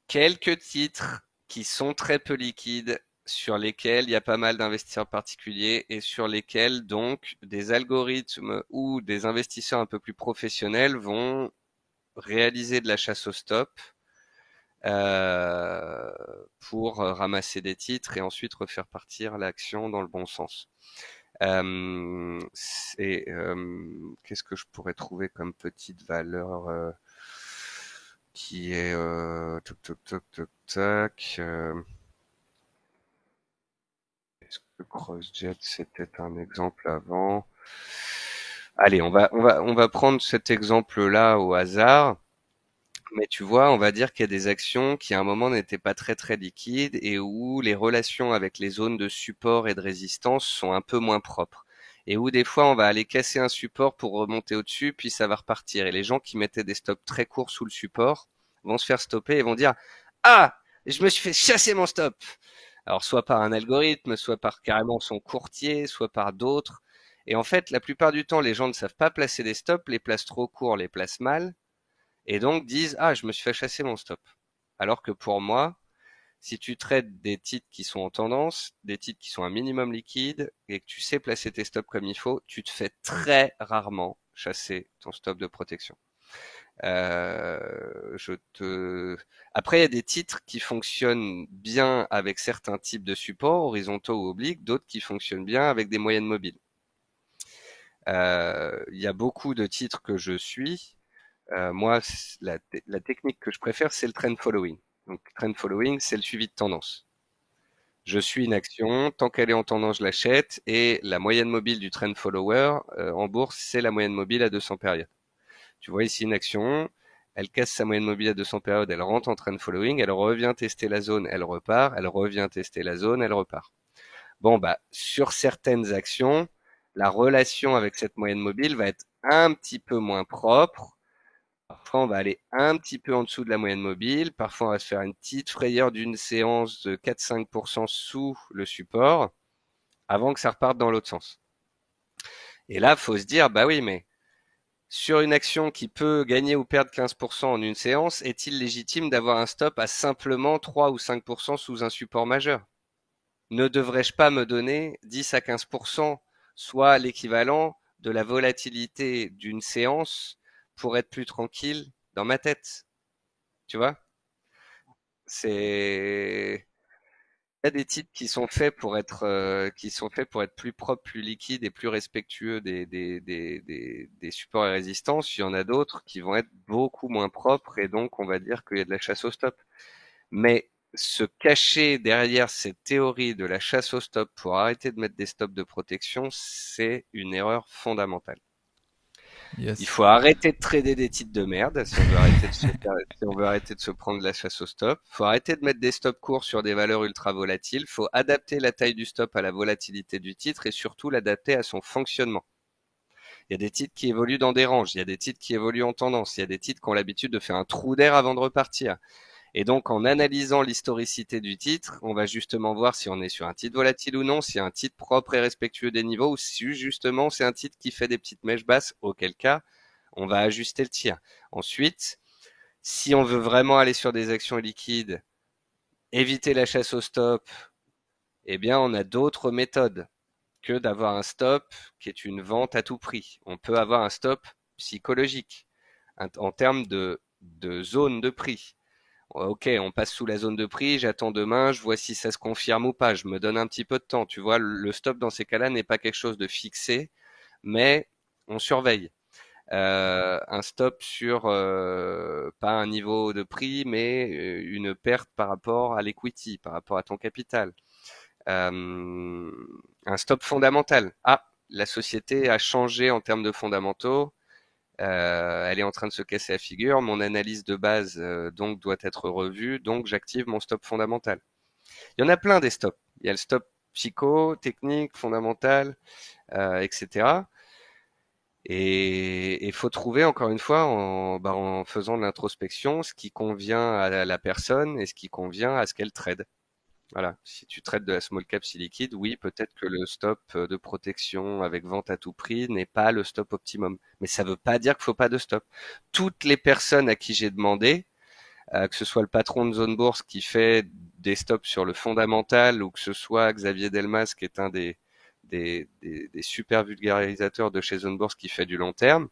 quelques titres qui sont très peu liquides, sur lesquels il y a pas mal d'investisseurs particuliers et sur lesquels donc des algorithmes ou des investisseurs un peu plus professionnels vont réaliser de la chasse au stop euh, pour ramasser des titres et ensuite refaire partir l'action dans le bon sens. Qu'est-ce que je pourrais trouver comme petite valeur qui est toc toc toc toc tac. Est-ce que CrossJet c'était un exemple avant? Allez, on va prendre cet exemple-là au hasard. Mais tu vois, on va dire qu'il y a des actions qui à un moment n'étaient pas très très liquides et où les relations avec les zones de support et de résistance sont un peu moins propres. Et où des fois on va aller casser un support pour remonter au-dessus, puis ça va repartir. Et les gens qui mettaient des stops très courts sous le support vont se faire stopper et vont dire ah, je me suis fait chasser mon stop. Alors soit par un algorithme, soit par carrément son courtier, soit par d'autres. Et en fait, la plupart du temps, les gens ne savent pas placer des stops, les placent trop courts, les placent mal et donc disent ah je me suis fait chasser mon stop. Alors que pour moi, si tu traites des titres qui sont en tendance, des titres qui sont un minimum liquides et que tu sais placer tes stops comme il faut, tu te fais très rarement chasser ton stop de protection. Je te. Après, il y a des titres qui fonctionnent bien avec certains types de supports, horizontaux ou obliques, d'autres qui fonctionnent bien avec des moyennes mobiles. Il y a beaucoup de titres que je suis. Moi, la technique que je préfère, c'est le trend following. Donc, trend following, c'est le suivi de tendance. Je suis une action, tant qu'elle est en tendance, je l'achète, et la moyenne mobile du trend follower en bourse, c'est la moyenne mobile à 200 périodes. Tu vois ici une action, elle casse sa moyenne mobile à 200 périodes, elle rentre en trend following, elle revient tester la zone, elle repart, elle revient tester la zone, elle repart. Bon, bah, sur certaines actions, la relation avec cette moyenne mobile va être un petit peu moins propre. Parfois, on va aller un petit peu en dessous de la moyenne mobile. Parfois, on va se faire une petite frayeur d'une séance de 4-5% sous le support avant que ça reparte dans l'autre sens. Et là, faut se dire, bah oui, mais sur une action qui peut gagner ou perdre 15% en une séance, est-il légitime d'avoir un stop à simplement 3 ou 5% sous un support majeur? Ne devrais-je pas me donner 10 à 15%, soit l'équivalent de la volatilité d'une séance pour être plus tranquille dans ma tête? Tu vois? C'est Il y a des titres qui sont faits pour être plus propres, plus liquides et plus respectueux des supports et résistances. Il y en a d'autres qui vont être beaucoup moins propres et donc on va dire qu'il y a de la chasse au stop. Mais se cacher derrière cette théorie de la chasse au stop pour arrêter de mettre des stops de protection, c'est une erreur fondamentale. Il Yes. faut arrêter de trader des titres de merde si on veut arrêter de si on veut arrêter de se prendre de la chasse au stop. Il faut arrêter de mettre des stops courts sur des valeurs ultra volatiles. Il faut adapter la taille du stop à la volatilité du titre et surtout l'adapter à son fonctionnement. Il y a des titres qui évoluent dans des ranges, il y a des titres qui évoluent en tendance, il y a des titres qui ont l'habitude de faire un trou d'air avant de repartir. Et donc, en analysant l'historicité du titre, on va justement voir si on est sur un titre volatile ou non, si c'est un titre propre et respectueux des niveaux, ou si justement c'est un titre qui fait des petites mèches basses, auquel cas, on va ajuster le tir. Ensuite, si on veut vraiment aller sur des actions liquides, éviter la chasse au stop, eh bien, on a d'autres méthodes que d'avoir un stop qui est une vente à tout prix. On peut avoir un stop psychologique en termes de zone de prix. Ok, on passe sous la zone de prix, j'attends demain, je vois si ça se confirme ou pas, je me donne un petit peu de temps. Tu vois, le stop dans ces cas-là n'est pas quelque chose de fixé, mais on surveille. Un stop sur pas un niveau de prix, mais une perte par rapport à l'equity, par rapport à ton capital. Euh, un stop fondamental. Ah, la société a changé en termes de fondamentaux. Elle est en train de se casser la figure. Mon analyse de base donc doit être revue. Donc j'active mon stop fondamental. Il y en a plein des stops. Il y a le stop psycho, technique, fondamental, etc. Et il faut trouver encore une fois en faisant de l'introspection ce qui convient à la personne et ce qui convient à ce qu'elle trade. Voilà. Si tu traites de la small cap si liquide, oui, peut-être que le stop de protection avec vente à tout prix n'est pas le stop optimum. Mais ça veut pas dire qu'il faut pas de stop. Toutes les personnes à qui j'ai demandé, que ce soit le patron de Zone Bourse qui fait des stops sur le fondamental ou que ce soit Xavier Delmas qui est un des super vulgarisateurs de chez Zone Bourse qui fait du long terme,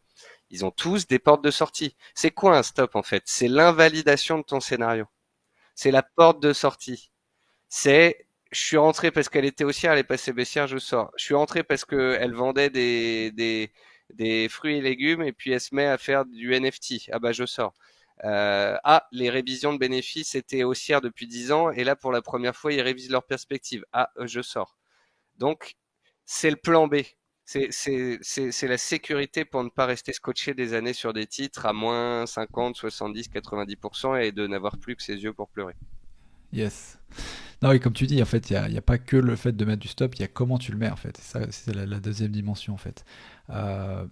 ils ont tous des portes de sortie. C'est quoi un stop en fait? C'est l'invalidation de ton scénario. C'est la porte de sortie. C'est je suis rentré parce qu'elle était haussière, elle est passée baissière, je sors. Je suis rentré parce qu'elle vendait des fruits et légumes et puis elle se met à faire du NFT. Ah bah je sors. Les révisions de bénéfices étaient haussières depuis 10 ans et là pour la première fois ils révisent leurs perspectives. Ah, je sors. Donc c'est le plan B. C'est la sécurité pour ne pas rester scotché des années sur des titres à moins 50, 70, 90% et de n'avoir plus que ses yeux pour pleurer. Yes. Non, oui, comme tu dis, en fait, il y a pas que le fait de mettre du stop, il y a comment tu le mets, en fait. Ça, c'est la deuxième dimension, en fait.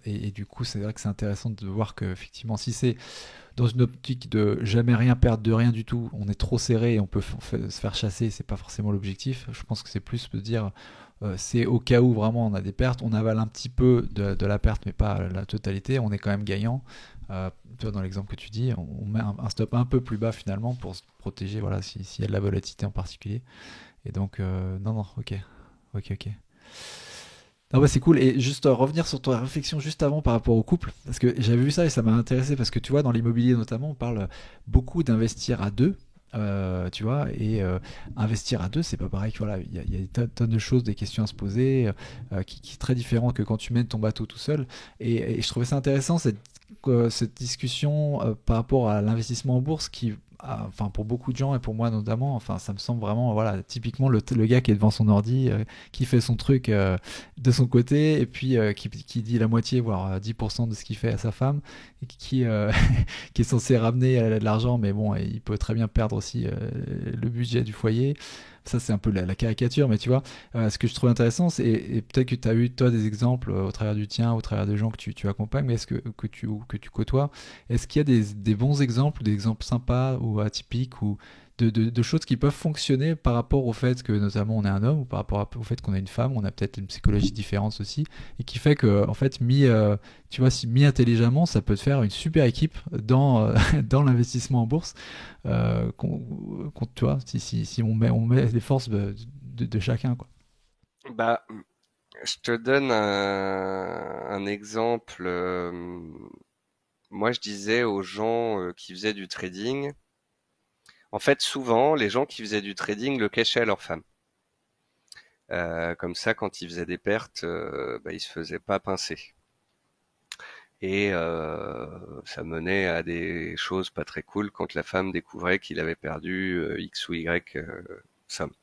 Et du coup, c'est vrai que c'est intéressant de voir que, effectivement, si c'est dans une optique de jamais rien perdre de rien du tout, on est trop serré et on peut se faire chasser, c'est pas forcément l'objectif. Je pense que c'est plus de dire, c'est au cas où vraiment on a des pertes, on avale un petit peu de la perte, mais pas la totalité, on est quand même gagnant. Toi, dans l'exemple que tu dis, on met un stop un peu plus bas finalement pour se protéger, voilà, s'il y a de la volatilité en particulier. Et donc, non, non, ok, ok, ok. Ah ouais, c'est cool. Et juste revenir sur ta réflexion juste avant par rapport au couple, parce que j'avais vu ça et ça m'a intéressé, parce que tu vois, dans l'immobilier notamment, on parle beaucoup d'investir à deux. Tu vois, et investir à deux, c'est pas pareil. Voilà, il y a des tonnes de choses, des questions à se poser, qui sont très différentes que quand tu mènes ton bateau tout seul. Et je trouvais ça intéressant cette discussion par rapport à l'investissement en bourse qui, enfin pour beaucoup de gens et pour moi notamment, enfin ça me semble vraiment, voilà, typiquement le gars qui est devant son ordi, qui fait son truc de son côté et puis qui dit la moitié voire 10% de ce qu'il fait à sa femme et qui est censé ramener de l'argent, mais bon, il peut très bien perdre aussi le budget du foyer. Ça, c'est un peu la caricature, mais tu vois, ce que je trouve intéressant, et peut-être que tu as eu, toi, des exemples au travers du tien, au travers des gens que tu accompagnes, mais que tu côtoies, est-ce qu'il y a des bons exemples, des exemples sympas ou atypiques, ou de choses qui peuvent fonctionner par rapport au fait que, notamment, on est un homme, ou par rapport au fait qu'on est une femme, on a peut-être une psychologie différente aussi, et qui fait que, en fait, tu vois, si mis intelligemment, ça peut te faire une super équipe dans l'investissement en bourse. Tu vois, si on met les forces de chacun, quoi. Bah, je te donne un exemple. Moi, je disais aux gens qui faisaient du trading, En fait, souvent, les gens qui faisaient du trading le cachaient à leurs femmes. Comme ça, quand ils faisaient des pertes, bah, ils se faisaient pas pincer. Et ça menait à des choses pas très cool quand la femme découvrait qu'il avait perdu X ou Y somme.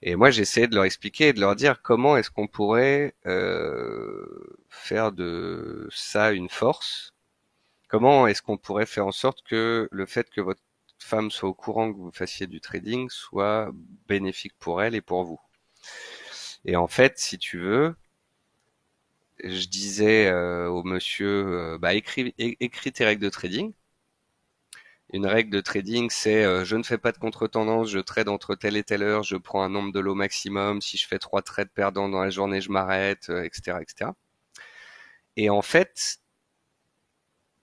Et moi, j'essayais de leur expliquer et de leur dire comment est-ce qu'on pourrait faire de ça une force. Comment est-ce qu'on pourrait faire en sorte que le fait que votre femme soit au courant que vous fassiez du trading soit bénéfique pour elle et pour vous. Et en fait, si tu veux, je disais au monsieur, bah écris tes règles de trading. Une règle de trading, c'est je ne fais pas de contre-tendance, je trade entre telle et telle heure, je prends un nombre de lots maximum, si je fais 3 trades perdants dans la journée, je m'arrête, etc., etc. Et en fait,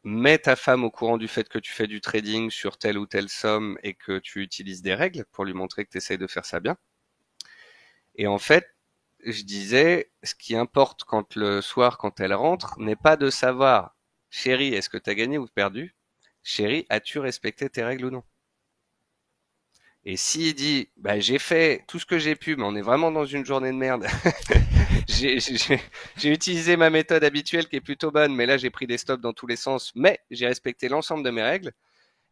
mets ta femme au courant du fait que tu fais du trading sur telle ou telle somme et que tu utilises des règles pour lui montrer que tu essayes de faire ça bien. Et en fait, je disais, ce qui importe quand le soir, quand elle rentre, n'est pas de savoir, chérie, est-ce que tu as gagné ou perdu? Chérie, as-tu respecté tes règles ou non? Et s'il dit, bah, j'ai fait tout ce que j'ai pu, mais on est vraiment dans une journée de merde. j'ai, j'ai, j'ai utilisé ma méthode habituelle qui est plutôt bonne, mais là j'ai pris des stops dans tous les sens, mais j'ai respecté l'ensemble de mes règles.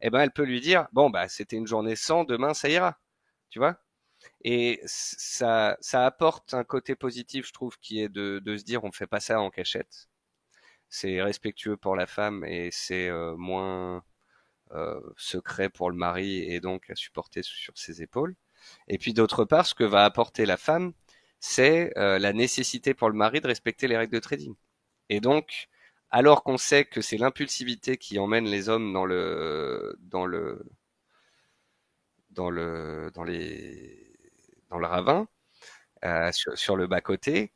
Eh ben, elle peut lui dire, bon, bah, c'était une journée sans, demain ça ira. Tu vois? Et ça apporte un côté positif, je trouve, qui est de se dire, on fait pas ça en cachette. C'est respectueux pour la femme et c'est moins secret pour le mari et donc à supporter sur ses épaules. Et puis d'autre part, ce que va apporter la femme, c'est la nécessité pour le mari de respecter les règles de trading. Et donc, alors qu'on sait que c'est l'impulsivité qui emmène les hommes dans le ravin, sur le bas côté,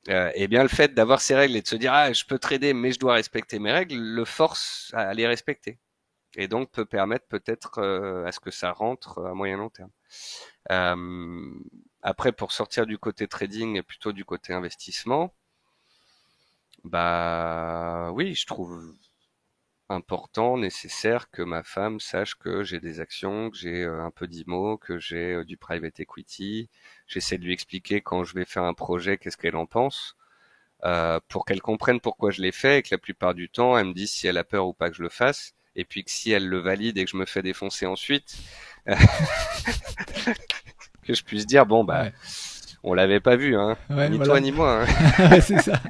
et bien le fait d'avoir ces règles et de se dire ah je peux trader mais je dois respecter mes règles le force à les respecter et donc peut permettre peut-être à ce que ça rentre à moyen long terme. Euh, Après pour sortir du côté trading et plutôt du côté investissement, bah oui je trouve important, nécessaire que ma femme sache que j'ai des actions, que j'ai un peu d'IMO, que j'ai du private equity. J'essaie de lui expliquer quand je vais faire un projet qu'est-ce qu'elle en pense. Pour qu'elle comprenne pourquoi je l'ai fait et que la plupart du temps, elle me dise si elle a peur ou pas que je le fasse. Et puis que si elle le valide et que je me fais défoncer ensuite, que je puisse dire, bon, bah, Ouais, on l'avait pas vu, hein. ouais, Ni toi voilà. ni moi, hein. Ouais, c'est ça.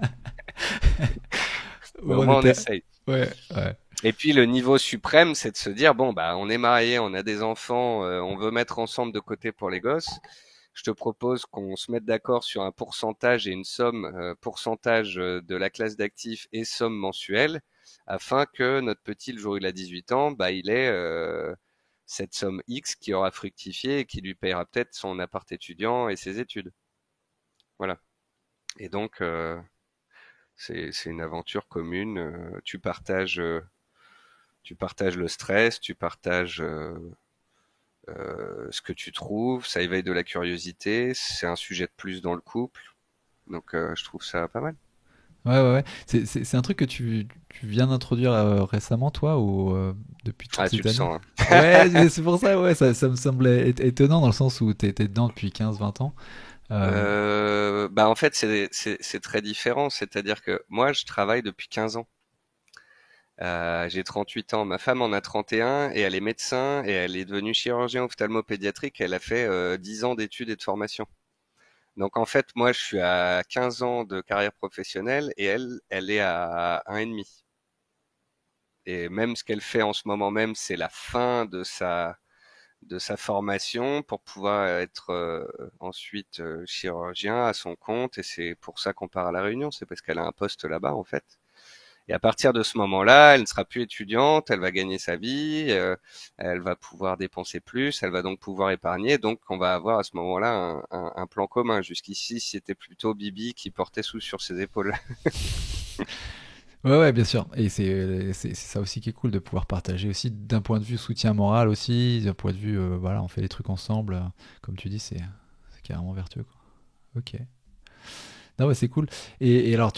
Mais Ouais, au on moins on était. essaye. Ouais, ouais. Et puis le niveau suprême, c'est de se dire, bon, bah, on est mariés, on a des enfants, on veut mettre ensemble de côté pour les gosses. Je te propose qu'on se mette d'accord sur un pourcentage et une somme, pourcentage de la classe d'actifs et somme mensuelle, afin que notre petit, le jour où il a 18 ans, bah, il ait cette somme X qui aura fructifié et qui lui payera peut-être son appart étudiant et ses études. Voilà. Et donc, c'est une aventure commune. Tu partages le stress, tu partages ce que tu trouves, ça éveille de la curiosité, c'est un sujet de plus dans le couple, donc je trouve ça pas mal. Ouais, ouais, ouais. C'est un truc que tu viens d'introduire récemment, toi, ou depuis toutes Ah, tu ces le années? sens, Ouais, hein. c'est pour ça, ouais, ça me semblait étonnant dans le sens où t'étais dedans depuis 15-20 ans. Euh, Bah en fait c'est très différent, c'est-à-dire que moi je travaille depuis 15 ans. J'ai 38 ans, ma femme en a 31 et elle est médecin et elle est devenue chirurgien ophtalmopédiatrique. Elle a fait 10 ans d'études et de formation. Donc en fait moi je suis à 15 ans de carrière professionnelle et elle est à un et demi. Et même ce qu'elle fait en ce moment même, c'est la fin de sa formation pour pouvoir être ensuite chirurgien à son compte. Et c'est pour ça qu'on part à la Réunion, c'est parce qu'elle a un poste là-bas en fait. Et à partir de ce moment-là, elle ne sera plus étudiante, elle va gagner sa vie, elle va pouvoir dépenser plus, elle va donc pouvoir épargner. Donc on va avoir à ce moment-là un plan commun. Jusqu'ici, c'était plutôt Bibi qui portait sous sur ses épaules. ouais, ouais, bien sûr. Et c'est ça aussi qui est cool de pouvoir partager aussi d'un point de vue soutien moral aussi, d'un point de vue, voilà, on fait les trucs ensemble. Comme tu dis, c'est carrément vertueux, quoi. Ok. Non, ouais, c'est cool. Et alors,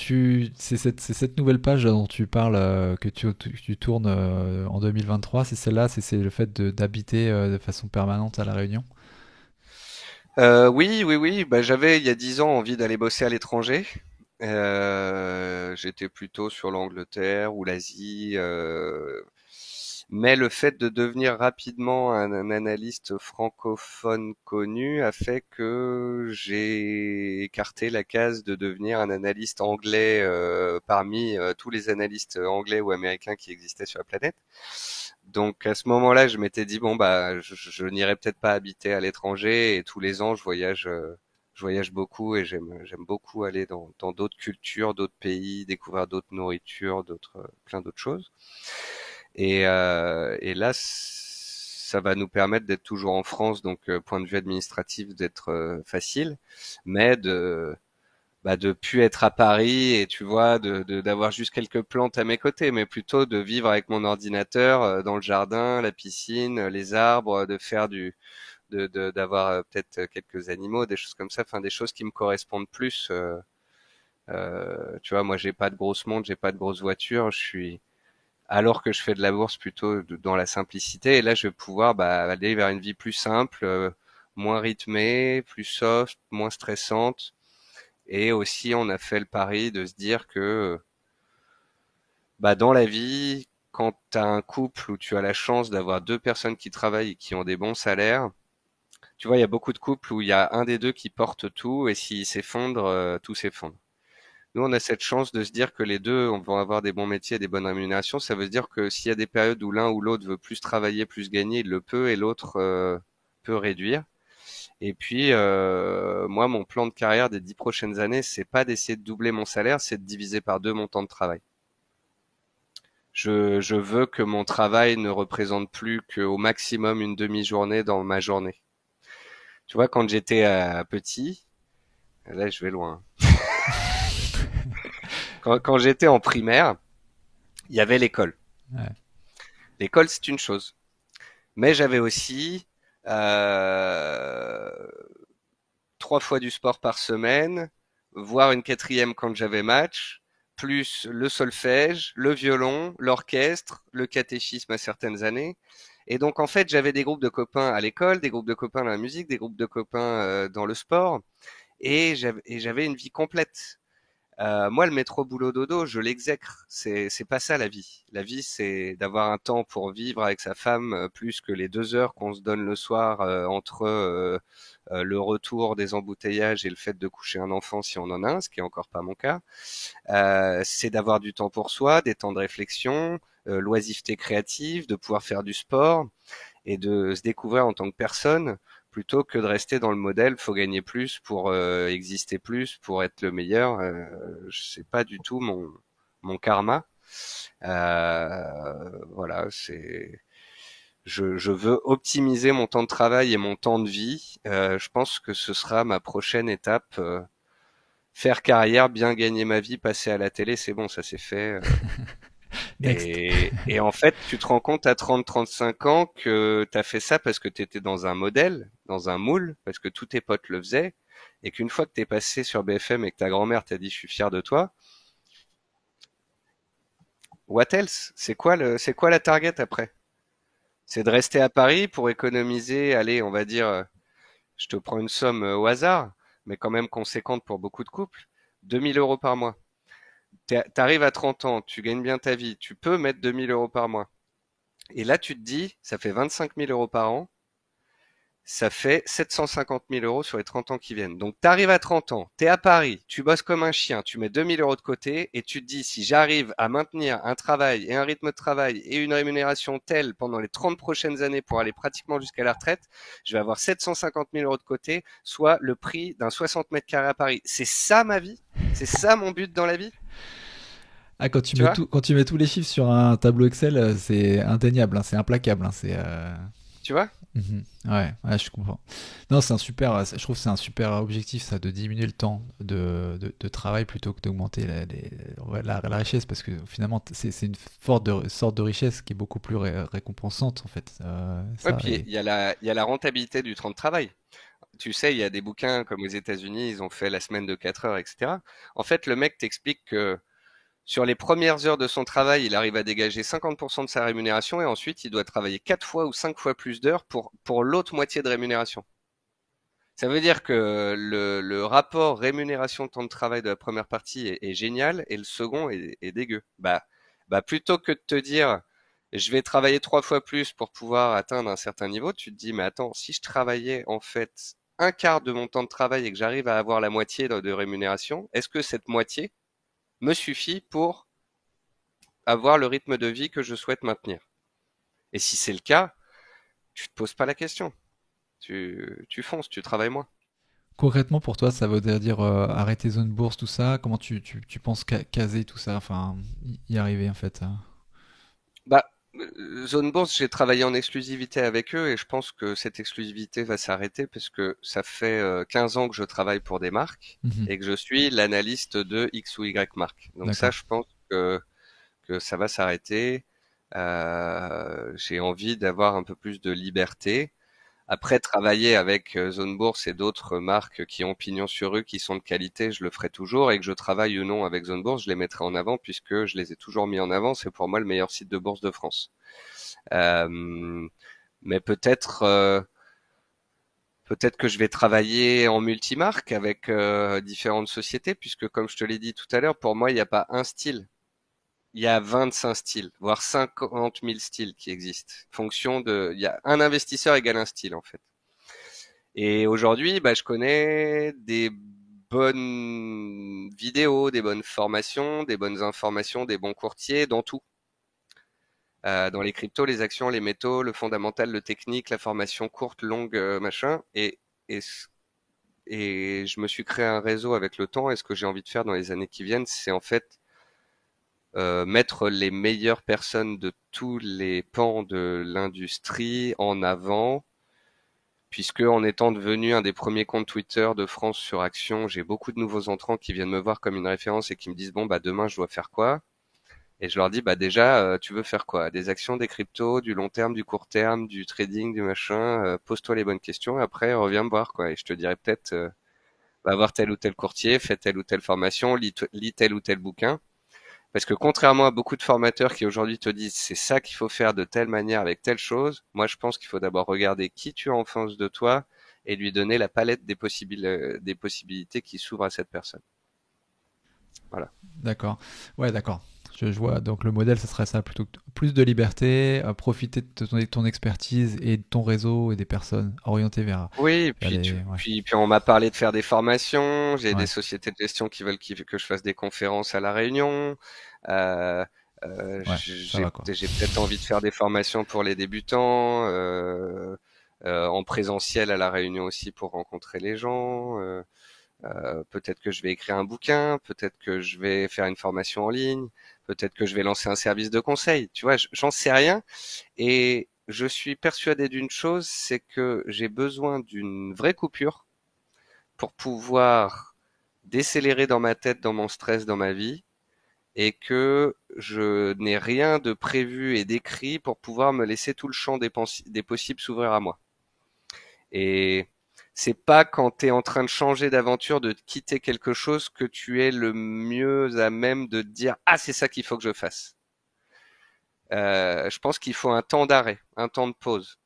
c'est cette nouvelle page dont tu parles, que tu tournes en 2023, c'est celle-là, c'est le fait d'habiter de façon permanente à La Réunion? Oui, oui, oui. Bah, j'avais il y a 10 ans envie d'aller bosser à l'étranger. J'étais plutôt sur l'Angleterre ou l'Asie. Mais le fait de devenir rapidement un analyste francophone connu a fait que j'ai écarté la case de devenir un analyste anglais parmi tous les analystes anglais ou américains qui existaient sur la planète. Donc à ce moment-là, je m'étais dit bon bah je n'irai peut-être pas habiter à l'étranger et tous les ans je voyage beaucoup et j'aime beaucoup aller dans d'autres cultures, d'autres pays, découvrir d'autres nourritures, d'autres plein d'autres choses. Et là, ça va nous permettre d'être toujours en France, donc point de vue administratif d'être facile, mais de plus être à Paris et tu vois d'avoir juste quelques plantes à mes côtés, mais plutôt de vivre avec mon ordinateur dans le jardin, la piscine, les arbres, de faire d'avoir peut-être quelques animaux, des choses comme ça, enfin des choses qui me correspondent plus. Tu vois, moi j'ai pas de grosse montre, j'ai pas de grosse voiture, je suis alors que je fais de la bourse plutôt dans la simplicité. Et là, je vais pouvoir aller vers une vie plus simple, moins rythmée, plus soft, moins stressante. Et aussi, on a fait le pari de se dire que dans la vie, quand tu as un couple où tu as la chance d'avoir deux personnes qui travaillent et qui ont des bons salaires, tu vois, il y a beaucoup de couples où il y a un des deux qui porte tout et s'il s'effondre, tout s'effondre. Nous, on a cette chance de se dire que les deux vont avoir des bons métiers et des bonnes rémunérations. Ça veut se dire que s'il y a des périodes où l'un ou l'autre veut plus travailler, plus gagner, il le peut et l'autre peut réduire. Et puis, moi, mon plan de carrière des 10 prochaines années, c'est pas d'essayer de doubler mon salaire, c'est de diviser par deux mon temps de travail. Je veux que mon travail ne représente plus qu'au maximum une demi-journée dans ma journée. Tu vois, quand j'étais petit, là je vais loin. Quand j'étais en primaire, il y avait l'école. Ouais. L'école, c'est une chose. Mais j'avais aussi euh, 3 fois du sport par semaine, voire une quatrième quand j'avais match, plus le solfège, le violon, l'orchestre, le catéchisme à certaines années. Et donc en fait, j'avais des groupes de copains à l'école, des groupes de copains dans la musique, des groupes de copains dans le sport, et j'avais une vie complète. Moi, le métro boulot dodo, je l'exècre. C'est pas ça la vie. La vie, c'est d'avoir un temps pour vivre avec sa femme plus que les 2 heures qu'on se donne le soir entre le retour des embouteillages et le fait de coucher un enfant si on en a un, ce qui est encore pas mon cas. C'est d'avoir du temps pour soi, des temps de réflexion, l'oisiveté créative, de pouvoir faire du sport et de se découvrir en tant que personne plutôt que de rester dans le modèle faut gagner plus pour exister plus pour être le meilleur. C'est pas du tout mon karma. Voilà, c'est je veux optimiser mon temps de travail et mon temps de vie. Je pense que ce sera ma prochaine étape. Faire carrière, bien gagner ma vie, passer à la télé, c'est bon, ça c'est fait. Next. Et en fait, tu te rends compte à 30-35 ans que tu as fait ça parce que tu étais dans un modèle, dans un moule, parce que tous tes potes le faisaient, et qu'une fois que tu es passé sur BFM et que ta grand-mère t'a dit je suis fier de toi, what else? C'est quoi la target après? C'est de rester à Paris pour économiser, allez, on va dire, je te prends une somme au hasard, mais quand même conséquente pour beaucoup de couples, 2 000 € par mois. T'arrives à 30 ans, tu gagnes bien ta vie, tu peux mettre 2 000 € par mois. Et là, tu te dis, ça fait 25 000 € par an, ça fait 750 000 € sur les 30 ans qui viennent. Donc, tu arrives à 30 ans, tu es à Paris, tu bosses comme un chien, tu mets 2 000 € de côté et tu te dis, si j'arrive à maintenir un travail et un rythme de travail et une rémunération telle pendant les 30 prochaines années pour aller pratiquement jusqu'à la retraite, je vais avoir 750 000 € de côté, soit le prix d'un 60 mètres carrés à Paris. C'est ça ma vie? C'est ça mon but dans la vie? Ah, Tu vois? quand tu mets tous les chiffres sur un tableau Excel, c'est indéniable, hein, c'est implacable, hein, Tu vois? Mhm. Ouais, ouais, je comprends. Non, je trouve que c'est un super objectif, ça, de diminuer le temps de travail plutôt que d'augmenter ouais, la richesse, parce que finalement, c'est une sorte de richesse qui est beaucoup plus récompensante, en fait. Ouais, Ça, puis il y a la rentabilité du temps de travail. Tu sais, il y a des bouquins comme aux États-Unis, ils ont fait la semaine de 4 heures, etc. En fait, le mec t'explique que sur les premières heures de son travail, il arrive à dégager 50% de sa rémunération et ensuite il doit travailler 4 fois ou 5 fois plus d'heures pour l'autre moitié de rémunération. Ça veut dire que le rapport rémunération-temps de travail de la première partie est génial et le second est dégueu. Plutôt que de te dire je vais travailler 3 fois plus pour pouvoir atteindre un certain niveau, tu te dis mais attends, si je travaillais en fait un quart de mon temps de travail et que j'arrive à avoir la moitié de rémunération, est-ce que cette moitié me suffit pour avoir le rythme de vie que je souhaite maintenir? Et si c'est le cas, tu te poses pas la question. Tu fonces, tu travailles moins. Concrètement, pour toi, ça veut dire arrêter zone bourse, tout ça. Comment tu penses caser tout ça, enfin, y arriver en fait. Bah, Zone Bourse, j'ai travaillé en exclusivité avec eux et je pense que cette exclusivité va s'arrêter parce que ça fait 15 ans que je travaille pour des marques Mhm. et que je suis l'analyste de X ou Y marque. Donc ça, D'accord. je pense que ça va s'arrêter. J'ai envie d'avoir un peu plus de liberté. Après, travailler avec Zone Bourse et d'autres marques qui ont pignon sur rue, qui sont de qualité, je le ferai toujours. Et que je travaille ou non avec Zone Bourse, je les mettrai en avant puisque je les ai toujours mis en avant. C'est pour moi le meilleur site de bourse de France. Euh, mais peut-être que je vais travailler en multimarque avec différentes sociétés, puisque comme je te l'ai dit tout à l'heure, pour moi, il n'y a pas un style. Il y a 25 styles, voire 50 000 styles qui existent. Il y a un investisseur égale un style, en fait. Et aujourd'hui, je connais des bonnes vidéos, des bonnes formations, des bonnes informations, des bons courtiers dans tout. Dans les cryptos, les actions, les métaux, le fondamental, le technique, la formation courte, longue, machin. Et, et je me suis créé un réseau avec le temps. Et ce que j'ai envie de faire dans les années qui viennent, c'est en fait mettre les meilleures personnes de tous les pans de l'industrie en avant, puisque en étant devenu un des premiers comptes Twitter de France sur Action, j'ai beaucoup de nouveaux entrants qui viennent me voir comme une référence et qui me disent bon demain je dois faire quoi? Et je leur dis déjà tu veux faire quoi? Des actions, des cryptos, du long terme, du court terme, du trading, du machin. Pose-toi les bonnes questions et après reviens me voir quoi. Et je te dirai peut-être va voir tel ou tel courtier, fais telle ou telle formation, lis tel ou tel bouquin. Parce que contrairement à beaucoup de formateurs qui aujourd'hui te disent c'est ça qu'il faut faire de telle manière avec telle chose, moi je pense qu'il faut d'abord regarder qui tu as en face de toi et lui donner la palette des possibilités qui s'ouvrent à cette personne. Voilà. D'accord. Ouais, d'accord. Je vois. Donc le modèle, ce serait ça, plutôt que plus de liberté, profiter de ton expertise et de ton réseau et des personnes orientées Oui, et vers puis, les. Ouais. puis on m'a parlé de faire des formations. J'ai des Ouais. sociétés de gestion qui veulent que je fasse des conférences à La Réunion. Euh, Ouais. Ça va quoi. j'ai peut-être envie de faire des formations pour les débutants, en présentiel à La Réunion aussi pour rencontrer les gens. Peut-être que je vais écrire un bouquin, peut-être que je vais faire une formation en ligne, peut-être que je vais lancer un service de conseil. Tu vois, j'en sais rien. Et je suis persuadé d'une chose, c'est que j'ai besoin d'une vraie coupure pour pouvoir décélérer dans ma tête, dans mon stress, dans ma vie, et que je n'ai rien de prévu et d'écrit pour pouvoir me laisser tout le champ des possibles s'ouvrir à moi. Et c'est pas quand tu es en train de changer d'aventure, de quitter quelque chose que tu es le mieux à même de te dire ah c'est ça qu'il faut que je fasse. Je pense qu'il faut un temps d'arrêt, un temps de pause.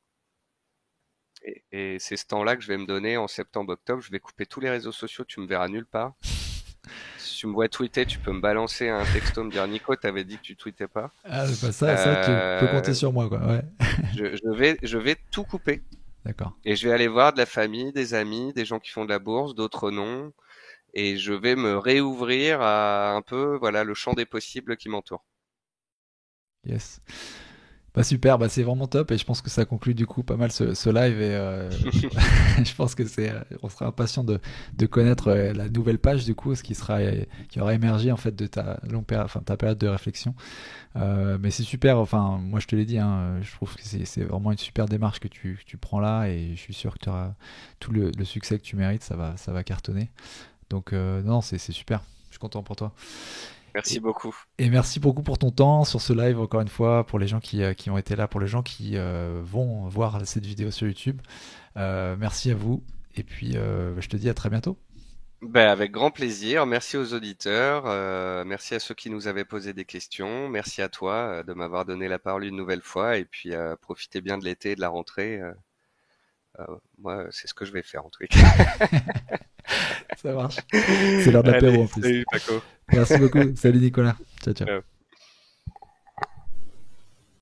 Et c'est ce temps-là que je vais me donner en septembre-octobre. Je vais couper tous les réseaux sociaux, tu me verras nulle part. Si tu me vois tweeter, tu peux me balancer un texto, me dire Nico, t'avais dit que tu tweetais pas. Ah, bah ça, tu peux compter Euh, sur moi, quoi. Ouais. je vais tout couper. D'accord. Et je vais aller voir de la famille, des amis, des gens qui font de la bourse, d'autres non. Et je vais me réouvrir à un peu, voilà, le champ des possibles qui m'entoure. Yes. Bah super, bah c'est vraiment top et je pense que ça conclut du coup pas mal ce live et je pense que on sera impatient de connaître la nouvelle page du coup, ce qui sera, qui aura émergé en fait de ta enfin ta période de réflexion. Mais c'est super, enfin moi je te l'ai dit, hein, je trouve que c'est vraiment une super démarche que tu prends là et je suis sûr que tu auras tout le succès que tu mérites, ça va cartonner. Donc non, c'est super, je suis content pour toi. Merci Et, beaucoup. et merci beaucoup pour ton temps sur ce live, encore une fois, pour les gens qui ont été là, pour les gens qui vont voir cette vidéo sur YouTube. Merci à vous Et puis, je te dis à très bientôt. Ben, avec grand plaisir. Merci aux auditeurs. Merci à ceux qui nous avaient posé des questions. Merci à toi de m'avoir donné la parole une nouvelle fois. Et puis, profitez bien de l'été et de la rentrée. Moi, c'est ce que je vais faire en tout cas. Ça marche. C'est l'heure de l'apéro Allez, en plus. salut Paco. Merci beaucoup. Salut Nicolas. Ciao, ciao. Ciao.